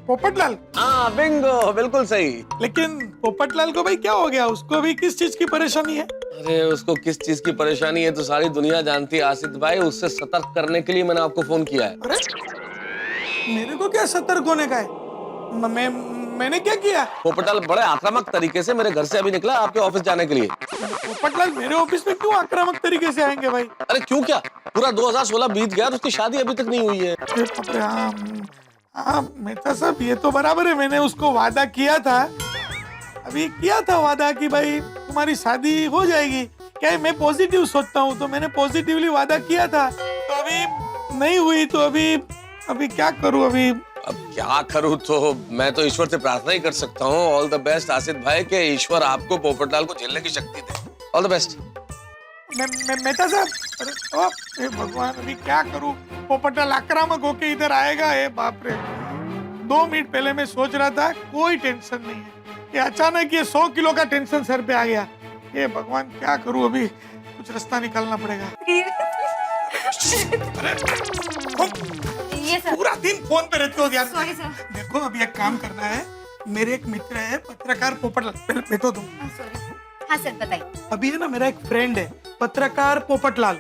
पोपटलाल।
हाँ बिंगो, बिल्कुल सही।
लेकिन पोपटलाल को भाई क्या हो गया? उसको भी किस चीज की परेशानी है?
अरे उसको किस चीज की परेशानी है तो सारी दुनिया जानती है आसिफ भाई। उससे सतर्क करने के लिए मैंने आपको फोन किया है।
अरे मेरे को क्या सतर्क होने का है? मैंने क्या किया?
पोपटलाल बड़े आक्रामक तरीके से मेरे घर से अभी निकला आपके ऑफिस जाने के लिए।
पोपटलाल मेरे ऑफिस में क्यों आक्रामक तरीके से आएंगे भाई?
अरे क्यों क्या, पूरा 2016 बीत गया और उसकी शादी अभी तक नहीं हुई है।
हाँ मेहता साहब, ये तो बराबर है, मैंने उसको वादा किया था, अभी किया था वादा कि भाई तुम्हारी शादी हो जाएगी। क्या है, मैं पॉजिटिव सोचता हूँ, तो मैंने पॉजिटिवली वादा किया था, तो अभी नहीं हुई, तो अभी क्या करूँ? अभी
अब क्या करूँ, तो मैं तो ईश्वर से प्रार्थना ही कर सकता हूँ। ऑल द बेस्ट आसिफ भाई, के ईश्वर आपको पोपटलाल को झेलने की शक्ति दे। All the best.
मेहता साहब, अरे भगवान, अभी क्या करूँ? पोपटलाल आक्रामक होके इधर आएगा। ए बाप रे, 2 मिनट पहले मैं सोच रहा था कोई टेंशन नहीं है, ये अचानक ये 100 किलो का टेंशन सर पे आ गया। ये भगवान क्या करूँ? अभी कुछ रास्ता निकालना पड़ेगा।
ये सर।
पूरा दिन फोन पे रहते हो यार।
Sorry sir.
देखो अभी एक काम करना है, मेरे एक मित्र है पत्रकार पोपटलाल, पहले बैठो तुम।
सॉरी। हाँ सर बताइए।
अभी है ना, मेरा एक फ्रेंड है पत्रकार पोपटलाल,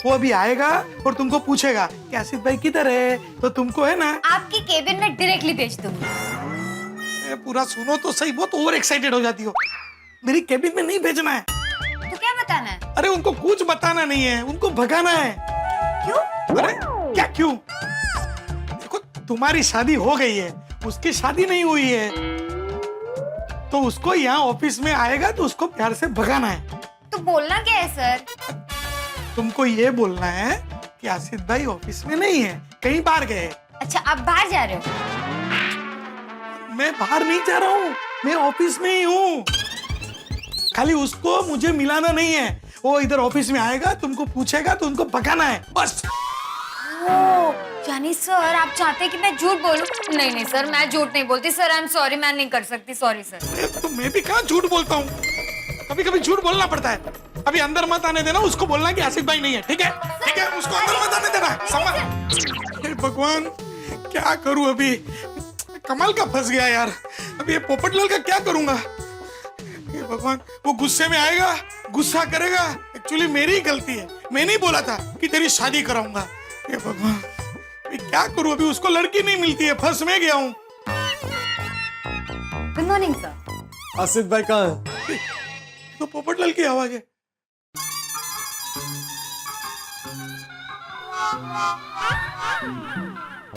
वो अभी आएगा और तुमको पूछेगा कि आसिफ भाई किधर है, तो तुमको है ना
आपकी केबिन में डायरेक्टली भेज दूंगी।
पूरा सुनो तो सही, बहुत ओवर एक्साइटेड हो जाती हो। मेरी केबिन में नहीं भेजना है।
तो क्या बताना है?
अरे उनको कुछ बताना नहीं है, उनको भगाना है।
क्यों?
अरे क्या क्यों? देखो तुम्हारी शादी हो गई है, उसकी शादी नहीं हुई है, तो उसको यहाँ ऑफिस में आएगा तो उसको प्यार से भगाना है।
तो बोलना क्या है सर?
तुमको ये बोलना है कि आसिफ भाई ऑफिस में नहीं है, कहीं बाहर गए।
अच्छा आप बाहर जा रहे हो?
मैं बाहर नहीं जा रहा हूँ, मैं ऑफिस में ही हूँ। खाली उसको मुझे मिलाना नहीं है, वो इधर ऑफिस में आएगा, तुमको पूछेगा तो उनको भगाना है, बस।
यानी सर आप चाहते हैं कि मैं झूठ बोलूं? नहीं सर, मैं झूठ नहीं बोलती सर। आई एम सॉरी, मैं नहीं कर सकती। Sorry sir.
तो मैं भी कहाँ झूठ बोलता हूँ, कभी कभी झूठ बोलना पड़ता है। अभी अंदर मत आने देना, उसको बोलना कि आसिफ भाई नहीं है, ठीक है? ठीक है, उसको अंदर मत आने देना, समझ? हे भगवान क्या करूँ अभी, कमाल का फंस गया यार। अभी ये पोपटलाल का क्या करूंगा? हे भगवान, वो गुस्से में आएगा, गुस्सा करेगा। एक्चुअली मेरी ही गलती है, मैंने ही बोला था कि तेरी शादी कराऊंगा। हे भगवान क्या करूं? अभी उसको लड़की नहीं मिलती है, फंस में गया हूँ।
Good morning sir.
आसिफ भाई कहाँ है?
तो पोपटलाल की आवाज है।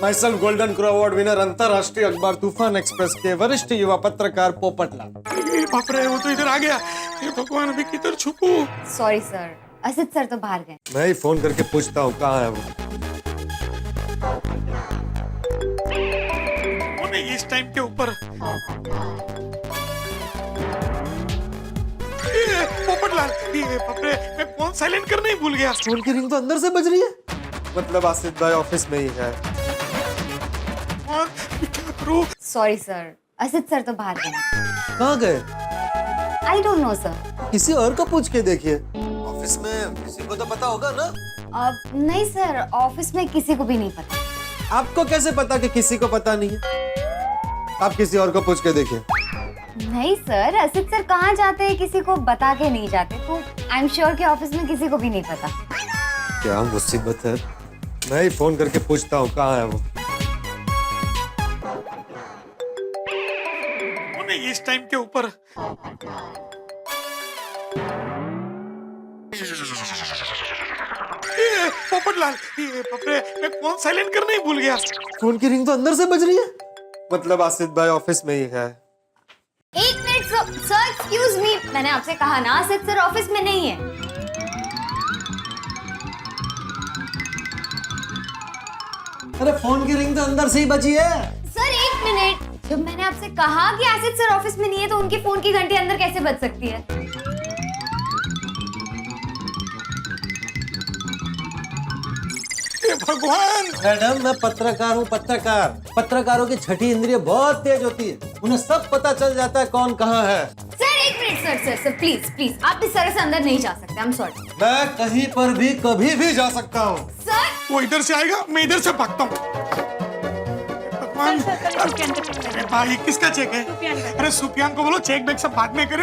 Myself golden crow award winner, अंतरराष्ट्रीय अखबार तूफान एक्सप्रेस के वरिष्ठ युवा पत्रकार पोपटलाल।
बाप रे, वो तो इधर आ गया। हे भगवान, अभी किधर छुपूं?
सॉरी सर, असित सर तो बाहर गए।
मैं ही फोन करके पूछता हूँ कहाँ है वो।
इस टाइम के ऊपर पोपटलाल, बाप रे, मैं फोन साइलेंट करना ही भूल गया।
फोन की रिंग तो अंदर से बज रही है, मतलब आसिफ भाई ऑफिस में ही है।
सॉरी सर, असित सर तो बाहर गए।
कहाँ गए?
I don't know sir.
किसी और को पूछ के देखिए, ऑफिस में किसी को तो पता होगा ना।
नहीं सर, ऑफिस में किसी को भी नहीं पता।
आपको कैसे पता कि किसी को पता नहीं है? आप किसी और को पूछ के देखिए।
नहीं सर, असित सर कहाँ जाते हैं किसी को बता के नहीं जाते, तो आई एम श्योर कि ऑफिस में किसी को भी नहीं पता।
क्या मुसीबत है, मैं ही फोन करके पूछता हूँ कहाँ है वो।
इस टाइम के ऊपर पोपटलाल, मैं फोन साइलेंट करना ही भूल गया।
फोन की रिंग तो अंदर से बज रही है, मतलब आसिफ भाई ऑफिस में ही है।
एक मिनट सर,
एक्सक्यूज मी, मैंने आपसे कहा ना आसिफ सर ऑफिस में नहीं है।
अरे फोन की रिंग तो अंदर से ही बजी है।
सर एक मिनट, जब मैंने आपसे कहा कि आसिफ सर ऑफिस में नहीं है तो उनके फोन की घंटी अंदर कैसे बज सकती है?
भगवान।
मैडम मैं पत्रकार हूँ, पत्रकार। पत्रकारों की छठी इंद्रिय बहुत तेज होती है, उन्हें सब पता चल जाता है कौन कहाँ है।
सर एक मिनट, सर प्लीज प्लीज, आप इस तरह से अंदर नहीं जा सकते। I am sorry.
मैं कहीं पर भी कभी भी जा सकता हूँ।
सर
वो इधर से आएगा, मैं इधर से भागता हूँ। भगवान। अरे भाई किसका चेक है? अरे सुफियान को बोलो चेक बैग सब बाद में करे,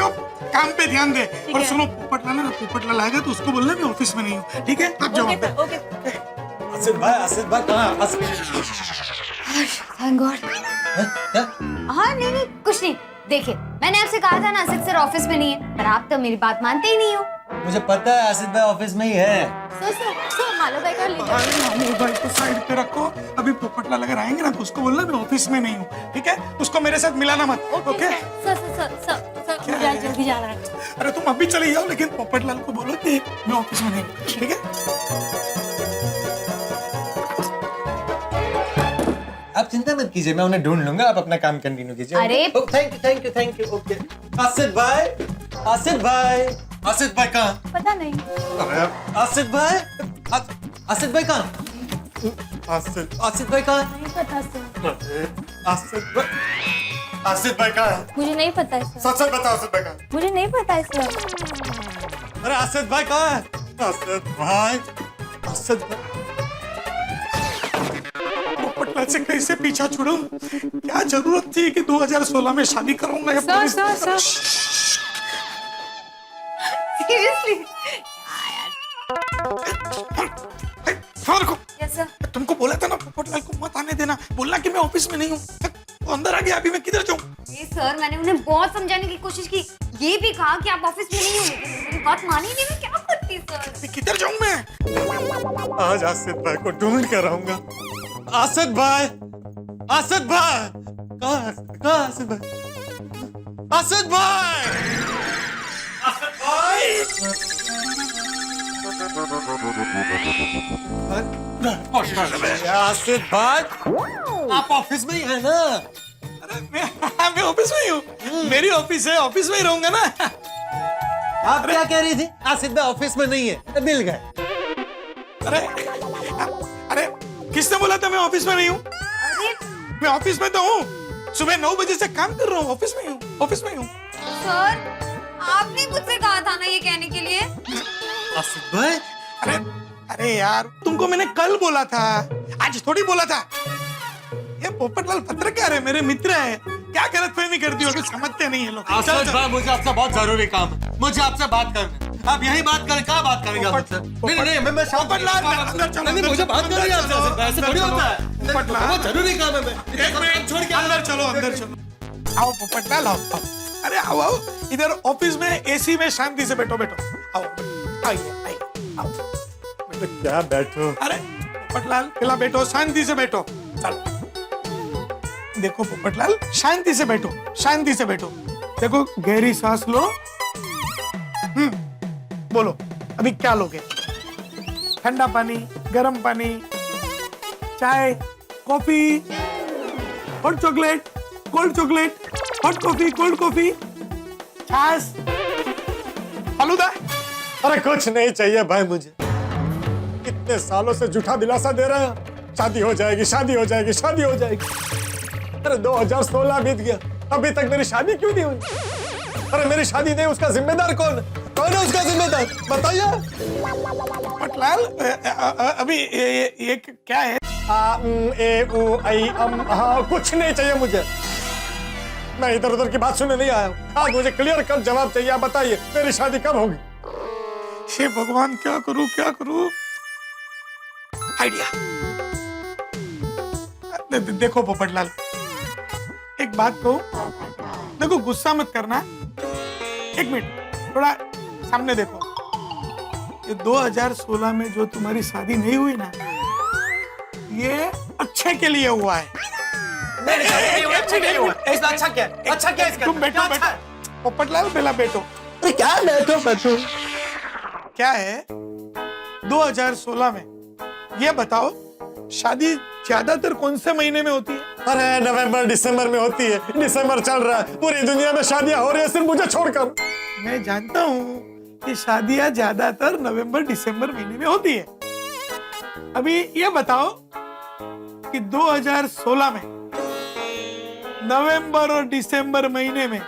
काम पे ध्यान दे। और सुनो पोपटलाल है ना, पोपटलाल आएगा तो उसको बोलना मैं ऑफिस में नहीं हूँ, ठीक है? आप जाओ।
आसिफ भाई कहाँ?
Thank God.
क्या?
हाँ नहीं कुछ नहीं। देखिए मैंने आपसे कहा था ना आसिफ सर ऑफिस में नहीं है, पर आप तो मेरी बात मानते ही नहीं हो।
मुझे पता है आसिफ भाई ऑफिस में ही है।
सर मालो भाई का लीजिए।
मोबाइल को साइड पे रखो, अभी पोपटलाल अगर आएंगे ना तो उसको बोलना मैं ऑफिस में नहीं हूँ, ठीक है? उसको मेरे साथ मिलाना मत, ओके?
सर मुझे जल्दी जाना है।
अरे तुम अभी चले जाओ, लेकिन पोपटलाल को बोलो कि मैं ऑफिस में नहीं हूँ, ठीक है?
आप चिंता मत कीजिए, मैं उन्हें ढूंढ लूंगा, आप अपना काम कंटिन्यू कीजिए।
अरे
थैंक यू ओके। आसिफ भाई कहाँ?
पता नहीं।
आसिफ भाई कहाँ? आसिफ भाई कहाँ?
नहीं पता सर।
आसिफ भाई कहाँ?
मुझे नहीं पता है सर।
सच बताओ आसिफ भाई कहाँ?
मुझे नहीं पता है सर।
अरे आसिफ भाई कहाँ है? आसिफ भाई
पोपटलाल से कैसे पीछा छुड़ाऊं? क्या जरूरत थी कि 2016 में शादी करूंगा?
Sir seriously yes sir.
तुमको बोला था ना पोपटलाल को मत आने देना, बोलना कि मैं ऑफिस में नहीं हूँ। वो अंदर आ गया, अभी मैं किधर जाऊँ?
ये सर मैंने उन्हें बहुत समझाने की कोशिश की, ये भी कहा कि आप ऑफिस में नहीं हो, मेरी बात मानी नहीं। मैं क्या करती सर?
अभी किधर जाऊँ मैं?
आज आसिफ भाई को ढूंढ कर आऊंगा। आसिफ भाई कहाँ? आसिफ भाई आप ऑफिस में ही है ना?
अरे मैं ऑफिस में ही हूँ, मेरी ऑफिस है, ऑफिस में ही रहूंगा ना।
आप क्या कह रही थी? आसिफ भाई ऑफिस में नहीं है, मिल गए।
अरे किसने बोला था मैं ऑफिस में नहीं हूँ? मैं ऑफिस में तो हूँ, सुबह 9 बजे से काम कर रहा हूँ, ऑफिस में हूँ।
सर आपने मुझसे कहा था ना ये कहने के लिए।
आसिफ भाई
अरे यार तुमको मैंने कल बोला था, आज थोड़ी बोला था। ये पोपटलाल पत्रकार है, मेरे मित्र है, क्या गलतफहमी करती हो? समझते नहीं है लोग।
आसिफ भाई मुझे आपसे बहुत जरूरी काम है, मुझे आपसे बात करना है। आप यही बात करें, कहाँ बात करेंगे आप मुझसे? नहीं मैं
पोपटलाल अंदर चलो,
नहीं मुझे बात करनी है आपसे, ऐसे थोड़ी होता है। बहुत जरूरी काम है,
एक मिनट छोड़ के अंदर चलो। आओ पोपटलाल आओ। अरे आओ इधर ऑफिस में एसी में शांति से बैठो। आओ आइए आओ।
क्या बैठो?
अरे पोपटलाल पहला बैठो, शांति से बैठो। चलो देखो पोपटलाल, शांति से बैठो। देखो गहरी सांस लो। बोलो अभी क्या लोगे? ठंडा पानी, गर्म पानी, चाय, coffee, hot chocolate, cold chocolate, hot coffee, cold coffee, छाछ, फालूदा?
अरे कुछ नहीं चाहिए भाई मुझे। कितने सालों से झूठा दिलासा दे रहे हैं, शादी हो जाएगी। अरे 2016 बीत गया, अभी तक मेरी शादी क्यों नहीं हुई? अरे मेरी शादी नहीं, उसका जिम्मेदार कौन है उसका जिम्मेदार? बताइए।
पोपटलाल अभी ये क्या है?
कुछ नहीं चाहिए मुझे, मैं इधर उधर की बात सुनने नहीं आया हूँ। आज मुझे क्लियर कट जवाब चाहिए। आप बताइए मेरी शादी कब होगी?
हे भगवान क्या करूं? आइडिया। देखो पोपटलाल, एक बात कहूं, देखो गुस्सा मत करना। एक मिनट थोड़ा सामने देखो। ये 2016 में जो तुम्हारी शादी नहीं हुई ना, ये अच्छे के लिए हुआ है।
अच्छा क्या?
तुम बैठो।
पोपटलाल पहला बैठो।
अरे क्या बैठो बैठो।
क्या है 2016 में ये बताओ, शादी ज्यादातर कौन से महीने में होती है?
अरे नवंबर दिसंबर में होती है। दिसंबर चल रहा है, पूरी दुनिया में शादियां हो रही है सिर्फ मुझे छोड़कर।
मैं जानता हूँ कि शादियां ज्यादातर नवंबर दिसंबर महीने में होती है। अभी ये बताओ कि 2016 में नवंबर और दिसंबर महीने में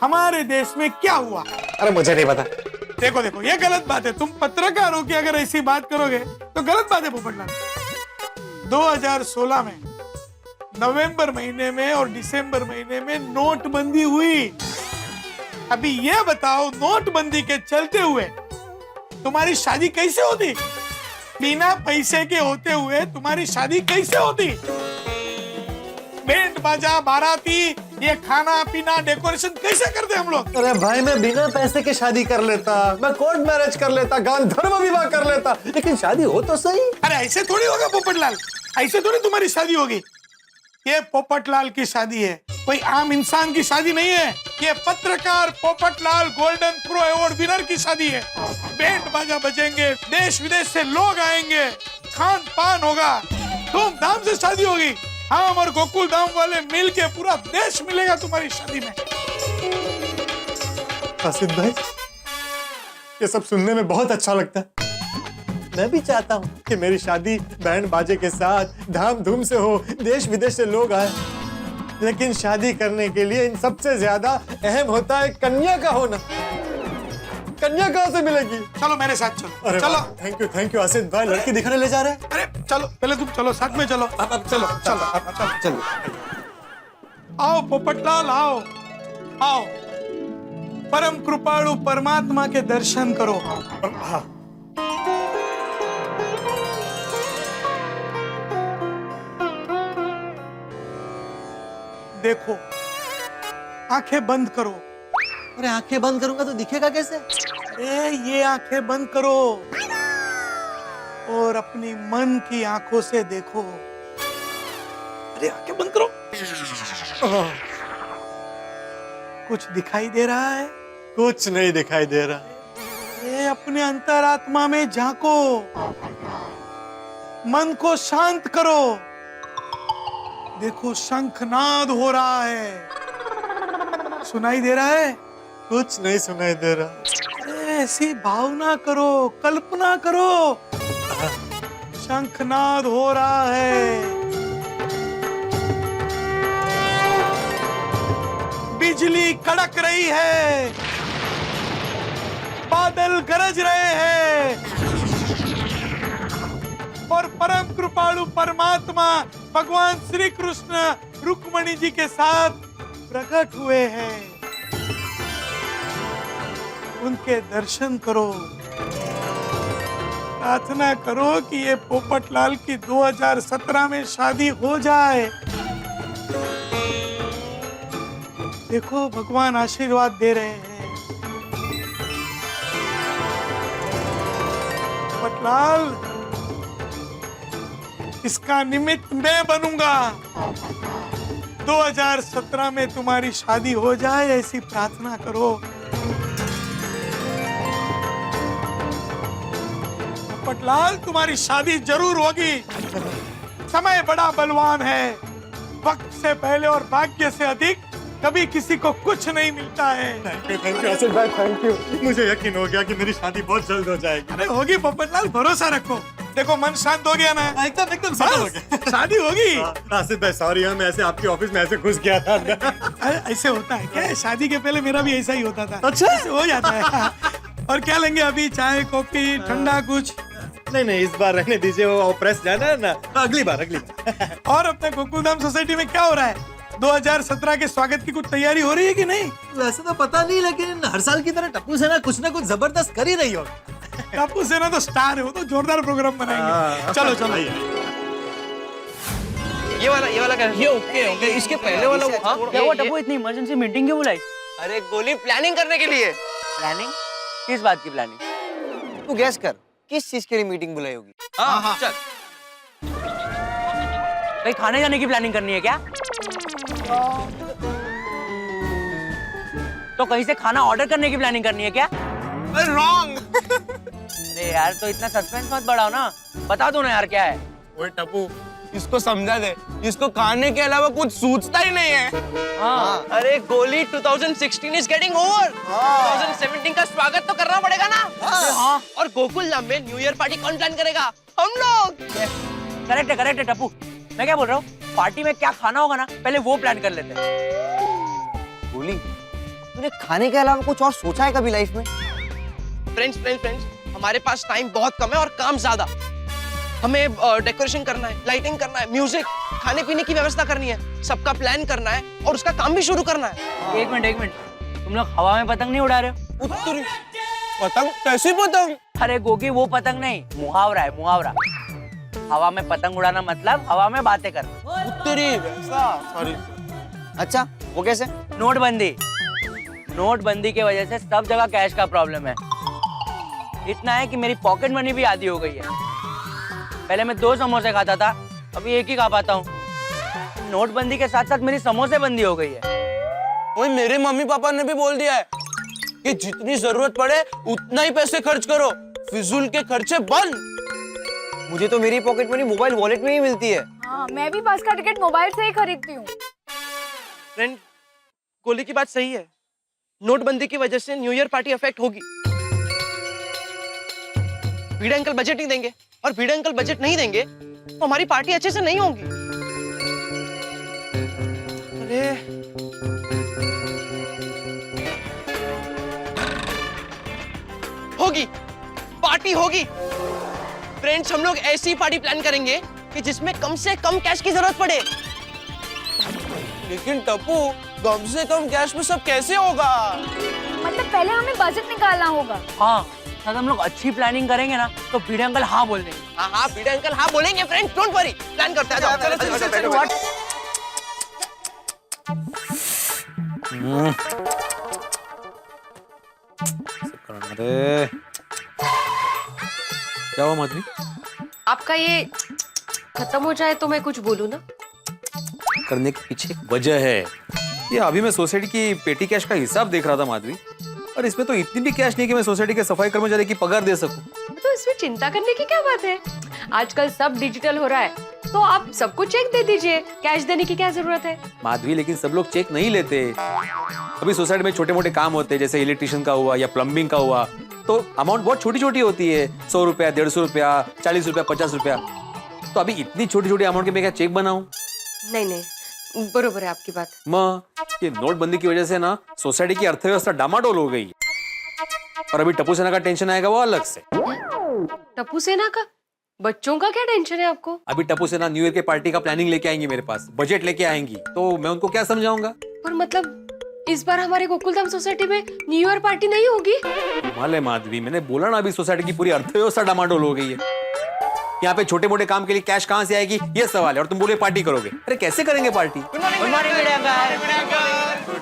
हमारे देश में क्या हुआ?
अरे मुझे नहीं पता।
देखो देखो, ये गलत बात है। तुम पत्रकार हो कि अगर ऐसी बात करोगे तो गलत बात है पोपटलाल। 2016 में नवंबर महीने में और दिसंबर महीने में नोटबंदी हुई। अभी ये बताओ, नोटबंदी के चलते हुए तुम्हारी शादी कैसे होती? बिना पैसे के होते हुए तुम्हारी शादी कैसे होती? बैंड बाजा, बाराती, ये खाना पीना, डेकोरेशन कैसे करते हम लोग?
अरे भाई, मैं बिना पैसे के शादी कर लेता, मैं कोर्ट मैरिज कर लेता, गांधर्व विवाह कर लेता, लेकिन शादी हो तो सही।
अरे ऐसे थोड़ी होगा पोपटलाल, ऐसे थोड़ी तुम्हारी शादी होगी। ये पोपटलाल की शादी है, कोई आम इंसान की शादी नहीं है। ये पत्रकार Popatlal golden pro award winner की शादी है। बैंड बाजा बजेंगे, देश विदेश से लोग आएंगे, खान पान होगा, धूमधाम से शादी होगी। हम और गोकुल धाम वाले मिल के पूरा देश मिलेगा तुम्हारी शादी में।
आसिफ भाई, ये सब सुनने में बहुत अच्छा लगता है। मैं भी चाहता हूँ कि मेरी शादी बैंड बाजे के साथ धाम धूम से हो, देश विदेश से लोग आए, लेकिन शादी करने के लिए इन सबसे ज्यादा अहम होता है कन्या का होना। कन्या कहाँ से मिलेगी?
चलो मेरे साथ चलो।
अरे
चलो,
थैंक यू आसिफ भाई, लड़की दिखाने ले जा रहे हैं।
अरे चलो, पहले तुम चलो, साथ में चलो।
अब
चलो चलो चलो
चलो।
आओ पोपटलाल, आओ आओ, परम कृपालु परमात्मा के दर्शन करो।
हाँ।
देखो, आंखें बंद करो।
अरे आंखें बंद करूंगा तो दिखेगा कैसे?
अरे ये आंखें बंद करो और अपनी मन की आंखों से देखो। अरे आंखें बंद करो। कुछ दिखाई दे रहा है?
कुछ नहीं दिखाई दे रहा।
अरे अपने अंतरात्मा में झांको, मन को शांत करो। देखो, शंखनाद हो रहा है, सुनाई दे रहा है?
कुछ नहीं सुनाई दे रहा।
अरे ऐसी भावना करो, कल्पना करो, शंखनाद हो रहा है। बिजली कड़क रही है, बादल गरज रहे हैं और परम कृपालु परमात्मा भगवान श्री कृष्ण रुक्मणी जी के साथ प्रकट हुए हैं। उनके दर्शन करो, प्रार्थना करो कि ये पोपटलाल की 2017 में शादी हो जाए। देखो, भगवान आशीर्वाद दे रहे हैं। पोपटलाल, इसका निमित्त मैं बनूंगा। 2017 में तुम्हारी शादी हो जाए, ऐसी प्रार्थना करो। पोपटलाल, तुम्हारी शादी जरूर होगी। समय बड़ा बलवान है, वक्त से पहले और भाग्य से अधिक कभी किसी को कुछ नहीं मिलता है।
थैंक यू आसिफ भाई, थैंक यू। मुझे यकीन हो गया कि मेरी शादी बहुत जल्द हो जाएगी।
अरे होगी पोपटलाल, भरोसा रखो। देखो, मन शांत हो गया ना?
एकदम सेटल हो गया।
शादी होगी।
आसिफ भाई सॉरी, मैं ऐसे आपके ऑफिस में ऐसे घुस गया था।
अरे ऐसे होता है क्या? शादी के पहले मेरा भी ऐसा ही होता था।
अच्छा,
ऐसे हो जाता है। और क्या लेंगे अभी? चाय, कॉफी, ठंडा कुछ?
नहीं, इस बार रहने दीजिए, वो प्रेस जाना है ना, अगली बार।
और अपने गोकुलधाम सोसाइटी में क्या हो रहा है? 2017 के स्वागत की कुछ तैयारी हो रही है कि नहीं?
वैसे तो पता नहीं, लेकिन हर साल की तरह टप्पू सेना कुछ ना कुछ जबरदस्त कर ही रही हो।
टप्पू सेना तो स्टार है, वो तो जोरदार प्रोग्राम बनाएंगे। चलो चलो।
ये वाला क्या? ये ओके, इसके पहले वाला
क्या हुआ टप्पू, इतनी इमरजेंसी मीटिंग क्यों बुलाई?
अरे गोली, प्लानिंग करने के लिए।
प्लानिंग? किस बात की प्लानिंग?
तू गैस कर, किस चीज के लिए मीटिंग बुलाई होगी? हाँ, चल।
कहीं खाने जाने की प्लानिंग करनी है क्या? तो कहीं से खाना ऑर्डर करने की प्लानिंग करनी है क्या?
रॉन्ग।
अरे यार तो इतना सस्पेंस मत बढ़ाओ ना, बता दो ना यार क्या है।
ओए टप्पू, इसको समझा दे, इसको खाने के अलावा कुछ सूझता ही नहीं है।
हाँ।
अरे गोली 2016 इज गेटिंग ओवर। 2017 का स्वागत तो करना पड़ेगा ना।
हाँ।
और गोकुल धाम में न्यू ईयर पार्टी कौन प्लान करेगा? हम लोग।
करेक्ट है टप्पू। मैं क्या बोल रहा हूँ, पार्टी में क्या खाना होगा ना पहले वो प्लान कर लेते हैं।
गोली, तूने खाने के अलावा कुछ और सोचा है कभी लाइफ में? फ्रेंड्स, हमारे पास टाइम बहुत कम है और काम ज्यादा। हमें डेकोरेशन करना है, लाइटिंग करना है, म्यूजिक, खाने पीने की व्यवस्था करनी है, सबका प्लान करना है और उसका काम भी शुरू करना है।
एक मिनट, तुम लोग हवा में पतंग नहीं उड़ा रहे हो?
उत्तरी पतंग? कैसी पतंग?
अरे गोगी, वो पतंग नहीं, मुहावरा है, मुहावरा। हवा में पतंग उड़ाना मतलब हवा में बातें करना।
उत्तरी वैसा, सॉरी। अच्छा, वो कैसे?
नोटबंदी की वजह से सब जगह कैश का प्रॉब्लम है। इतना है कि मेरी पॉकेट मनी भी आधी हो गई है। पहले मैं 2 समोसे खाता था, अभी 1 ही खा पाता हूँ। नोटबंदी के साथ साथ मेरी समोसे बंदी हो गई है।
ओए, मेरे मम्मी पापा ने भी बोल दिया है कि जितनी जरूरत पड़े उतना ही पैसे खर्च करो, फिजूल के खर्चे बंद। मुझे तो मेरी पॉकेट मनी मोबाइल वॉलेट में ही मिलती है।
हाँ, मैं भी बस का टिकट मोबाइल से ही खरीदती हूँ।
फ्रेंड, गोली की बात सही है। नोटबंदी की वजह से न्यू ईयर पार्टी अफेक्ट होगी। भिड़े अंकल बजट नहीं देंगे, और भिड़े अंकल बजट नहीं देंगे तो हमारी पार्टी अच्छे से नहीं होगी। अरे होगी, पार्टी होगी। फ्रेंड्स, हम लोग ऐसी पार्टी प्लान करेंगे कि जिसमें कम से कम कैश की जरूरत पड़े। लेकिन टप्पू, कम से कम कैश में सब कैसे होगा?
मतलब पहले हमें बजट निकालना होगा।
हाँ, अगर हम लोग अच्छी प्लानिंग करेंगे ना तो भिड़े अंकल हाँ बोल देंगे।
हाँ, भिड़े अंकल हाँ बोलेंगे। फ्रेंड्स, डोंट वरी, प्लान करते हैं। चलो।
अरे क्या हुआ माधवी?
आपका ये खत्म हो जाए तो मैं कुछ बोलूं ना?
करने के पीछे एक वजह है। ये अभी मैं सोसाइटी की पेटी कैश का हिसाब देख रहा था माधवी, और इसमें तो इतनी भी कैश नहीं कि मैं सोसाइटी के सफाई कर्मचारी की पगार दे सकूं।
तो इसमें चिंता करने की क्या बात है? आजकल सब डिजिटल हो रहा है, तो आप सबको चेक दे दीजिए। कैश देने की क्या जरूरत है?
माधवी, लेकिन सब लोग चेक नहीं लेते। अभी सोसाइटी में छोटे मोटे काम होते हैं, जैसे इलेक्ट्रिशियन का हुआ या प्लम्बिंग का हुआ, तो अमाउंट बहुत छोटी छोटी होती है। 100 रुपया, 150 रुपया, 40 रुपया, 50 रुपया। तो अभी इतनी छोटी छोटी अमाउंट के मैं क्या चेक बनाऊं?
नहीं, बरोबर है आपकी बात।
ये नोटबंदी की वजह से ना सोसाइटी की अर्थव्यवस्था डामाडोल हो गई। और अभी टप्पू सेना का टेंशन आएगा वो अलग से।
टप्पू सेना का? बच्चों का क्या टेंशन है आपको?
अभी टप्पू सेना न्यू ईयर के पार्टी का प्लानिंग लेके आएंगी मेरे पास, बजट लेके आएंगी, तो मैं उनको क्या समझाऊंगा?
और मतलब इस बार हमारे गोकुलधाम सोसाइटी में न्यू ईयर पार्टी नहीं होगी?
माले माधवी, मैंने बोला ना अभी सोसाइटी की पूरी अर्थव्यवस्था डामाडोल हो गई है। यहाँ पे छोटे मोटे काम के लिए कैश कहाँ से आएगी ये सवाल है, और तुम बोले पार्टी करोगे। अरे कैसे करेंगे पार्टी?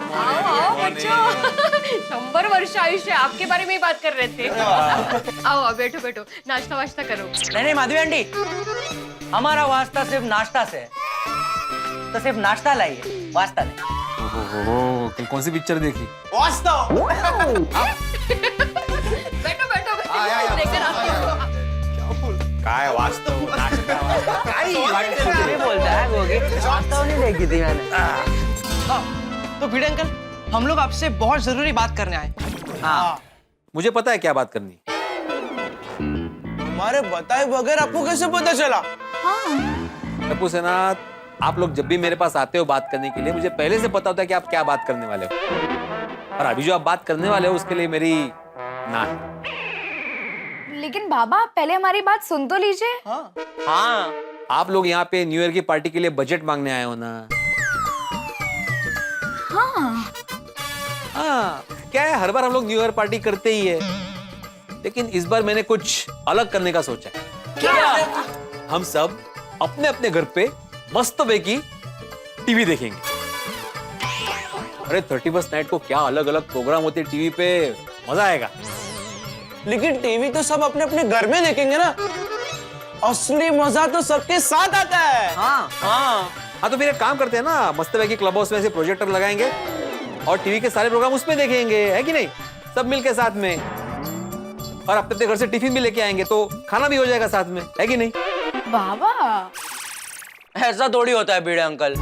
आओ बच्चों, 100 वर्ष आयुष्य, आपके बारे में ही बात कर रहे थे। आओ बैठो, नाश्ता वाश्ता करो।
नहीं माधवी आंटी, हमारा वास्ता सिर्फ नाश्ता से है, तो सिर्फ नाश्ता लाइए, वास्ता नहीं।
कल कौन सी पिक्चर देखी?
वास्ता।
बैठो, लेकर आती हूँ।
काय वास्तव
ये बोलता है गोगी, वास्तव नहीं देखी थी मैंने।
तो भिड़े अंकल, हम लोग आपसे बहुत जरूरी बात करने आए।
हाँ, मुझे पता है क्या बात करनी।
हमारे बताए बगैर आपको कैसे पता चला?
टप्पू सेना, आप लोग जब भी मेरे पास आते हो बात करने के लिए, मुझे पहले से पता होता है कि आप क्या बात करने वाले हो। और अभी जो आप बात करने वाले हो उसके लिए मेरी ना है।
लेकिन बाबा, पहले हमारी बात सुन तो लीजिए।
हाँ, आप लोग यहाँ पे न्यू ईयर की पार्टी के लिए बजट मांगने आए हो ना? हाँ, क्या है, हर बार हम लोग न्यू ईयर पार्टी करते ही है, लेकिन इस बार मैंने कुछ अलग करने का सोचा है।
क्या?
हम सब अपने अपने घर पे मस्त की टीवी देखेंगे। अरे 31st नाइट को क्या अलग अलग प्रोग्राम होते हैं टीवी पे, मजा आएगा।
लेकिन टीवी तो सब अपने अपने घर में देखेंगे ना, असली मजा तो सबके साथ आता है।
हाँ, तो फिर एक काम करते हैं ना, मस्त की क्लब हाउस में से प्रोजेक्टर लगाएंगे और टीवी के सारे प्रोग्राम उसमें देखेंगे, है कि नहीं? सब मिलके साथ में, और अपने अपने घर से टिफिन भी लेके आएंगे तो खाना भी हो जाएगा साथ में, है कि नहीं?
बाबा
ऐसा थोड़ी होता है भिड़े अंकल,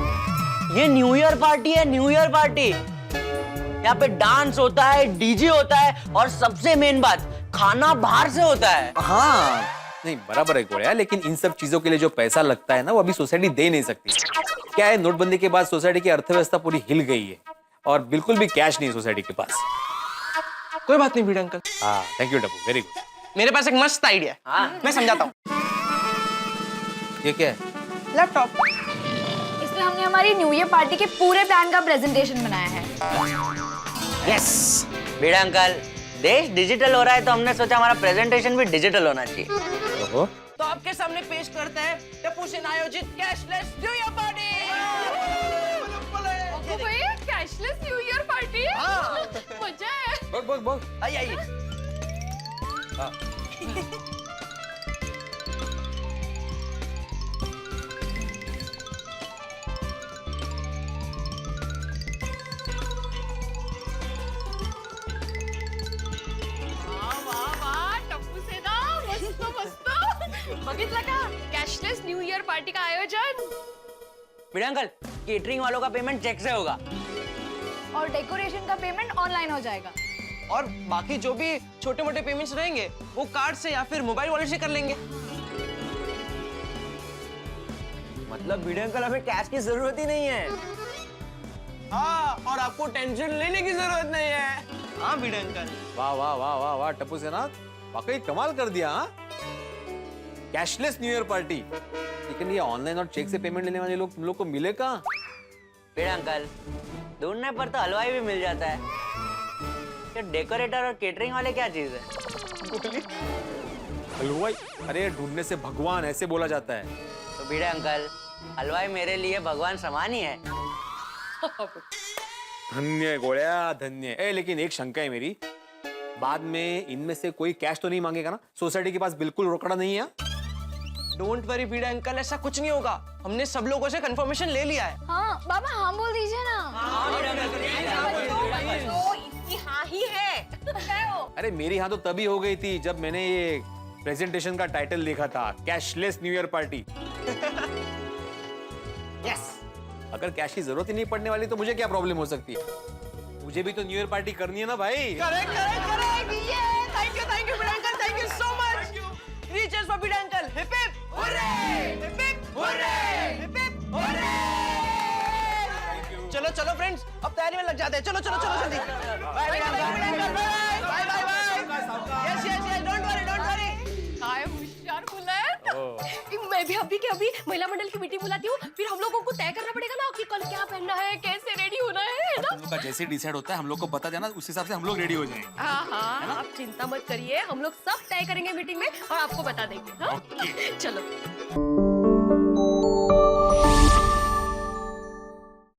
ये न्यू ईयर पार्टी है, न्यू ईयर पार्टी। यहाँ पे डांस होता है, डीजे होता है, और सबसे मेन बात, खाना बाहर से होता है।
हाँ नहीं बराबर है गोड़िया, लेकिन इन सब चीजों के लिए जो पैसा लगता है ना वो अभी सोसाइटी दे नहीं सकती। क्या है, नोटबंदी के बाद सोसाइटी की अर्थव्यवस्था पूरी हिल गई है और बिल्कुल भी कैश नहीं है सोसाइटी के पास।
कोई बात नहीं भिड़े अंकल।
हाँ thank you Tappu, very good.
मेरे पास एक मस्त आइडिया है।
हाँ।
मैं समझाता हूँ।
ये क्या है?
लैपटॉप।
इसमें हमने हमारी न्यू ईयर पार्टी के पूरे प्लान का प्रेजेंटेशन बनाया है।
यस भिड़े अंकल, देश डिजिटल हो रहा है तो हमने सोचा हमारा प्रेजेंटेशन भी डिजिटल होना चाहिए।
ओहो।
तो आपके सामने पेश करते हैं टप्पू सेन आयोजित cashless new year party.
Cashless new year party, मजा है।
बोल
आइए।
हाँ।
बघितलं का कॅशलेस न्यू इयर पार्टी का आयोजन।
भिड़े अंकल, केटरिंग वालों का पेमेंट चेक से होगा
और डेकोरेशन का पेमेंट ऑनलाइन हो जाएगा।
और बाकी जो भी छोटे मोटे पेमेंट्स रहेंगे वो कार्ड से या फिर मोबाइल वॉलेट से कर लेंगे।
मतलब भिड़े अंकल हमें कैश की जरूरत ही नहीं है।
हाँ, और आपको टेंशन लेने की जरूरत नहीं है। हाँ भिड़े अंकल।
वाह वाह वाह वाह वाह टप्पू सेना, वाकई कमाल कर दिया। हाँ, कैशलेस न्यू ईयर पार्टी, लेकिन ये ऑनलाइन और चेक से पेमेंट लेने वाले लोग तुम लोग को मिले कहाँ?
भिड़े अंकल, ढूंढने पर तो हलवाई भी मिल जाता है। ये डेकोरेटर और केटरिंग वाले क्या चीज है?
हलवाई? अरे ढूंढने से भगवान ऐसे बोला जाता है।
तो भिड़े अंकल, हलवाई मेरे लिए भगवान समान ही है।
धन्य गोड़िया धन्य। लेकिन एक शंका है मेरी, बाद में इनमें से कोई कैश तो नहीं मांगेगा ना? सोसाइटी के पास बिल्कुल रोकड़ा नहीं है।
डोंट वरी भिड़े अंकल, ऐसा कुछ नहीं होगा। हमने सब लोगों से कंफर्मेशन ले लिया है।
हाँ बाबा, हाँ बोल दीजिए ना।
हाँ ही है।
अरे मेरी हाँ तो तभी हो गई थी जब मैंने ये प्रेजेंटेशन का टाइटल देखा था, cashless new year party.
Yes.
अगर कैश की जरूरत ही नहीं पड़ने वाली तो मुझे क्या प्रॉब्लम हो सकती है? मुझे भी तो न्यू ईयर पार्टी करनी है ना भाई।
Correct correct correct. ये thank you Bhide uncle, thank you so much. Three cheers for Bhide uncle. Hip hip hurray, hip hip hurray, hip hip hurray. चलो चलो फ्रेंड्स, अब तैयारी में लग जाते हैं। चलो चलो चलो जल्दी। Bye Bhide uncle, bye bye bye. Yes yes yes, don't worry don't worry.
काय होशियार बुलेट। मैं भी अभी के अभी महिला मंडल की मीटिंग बुलाती हूँ, फिर हम लोगों को तय करना पड़ेगा ना कि कल क्या पहनना है, कैसे रेडी होना है ना?
तुम लोग का जैसे डिसाइड होता है हम लोग को बता देना, उस हिसाब से हम लोग रेडी हो जाएंगे।
हाँ, आप चिंता मत करिए, हम लोग सब तय करेंगे मीटिंग में और आपको बता देंगे। हाँ? चलो।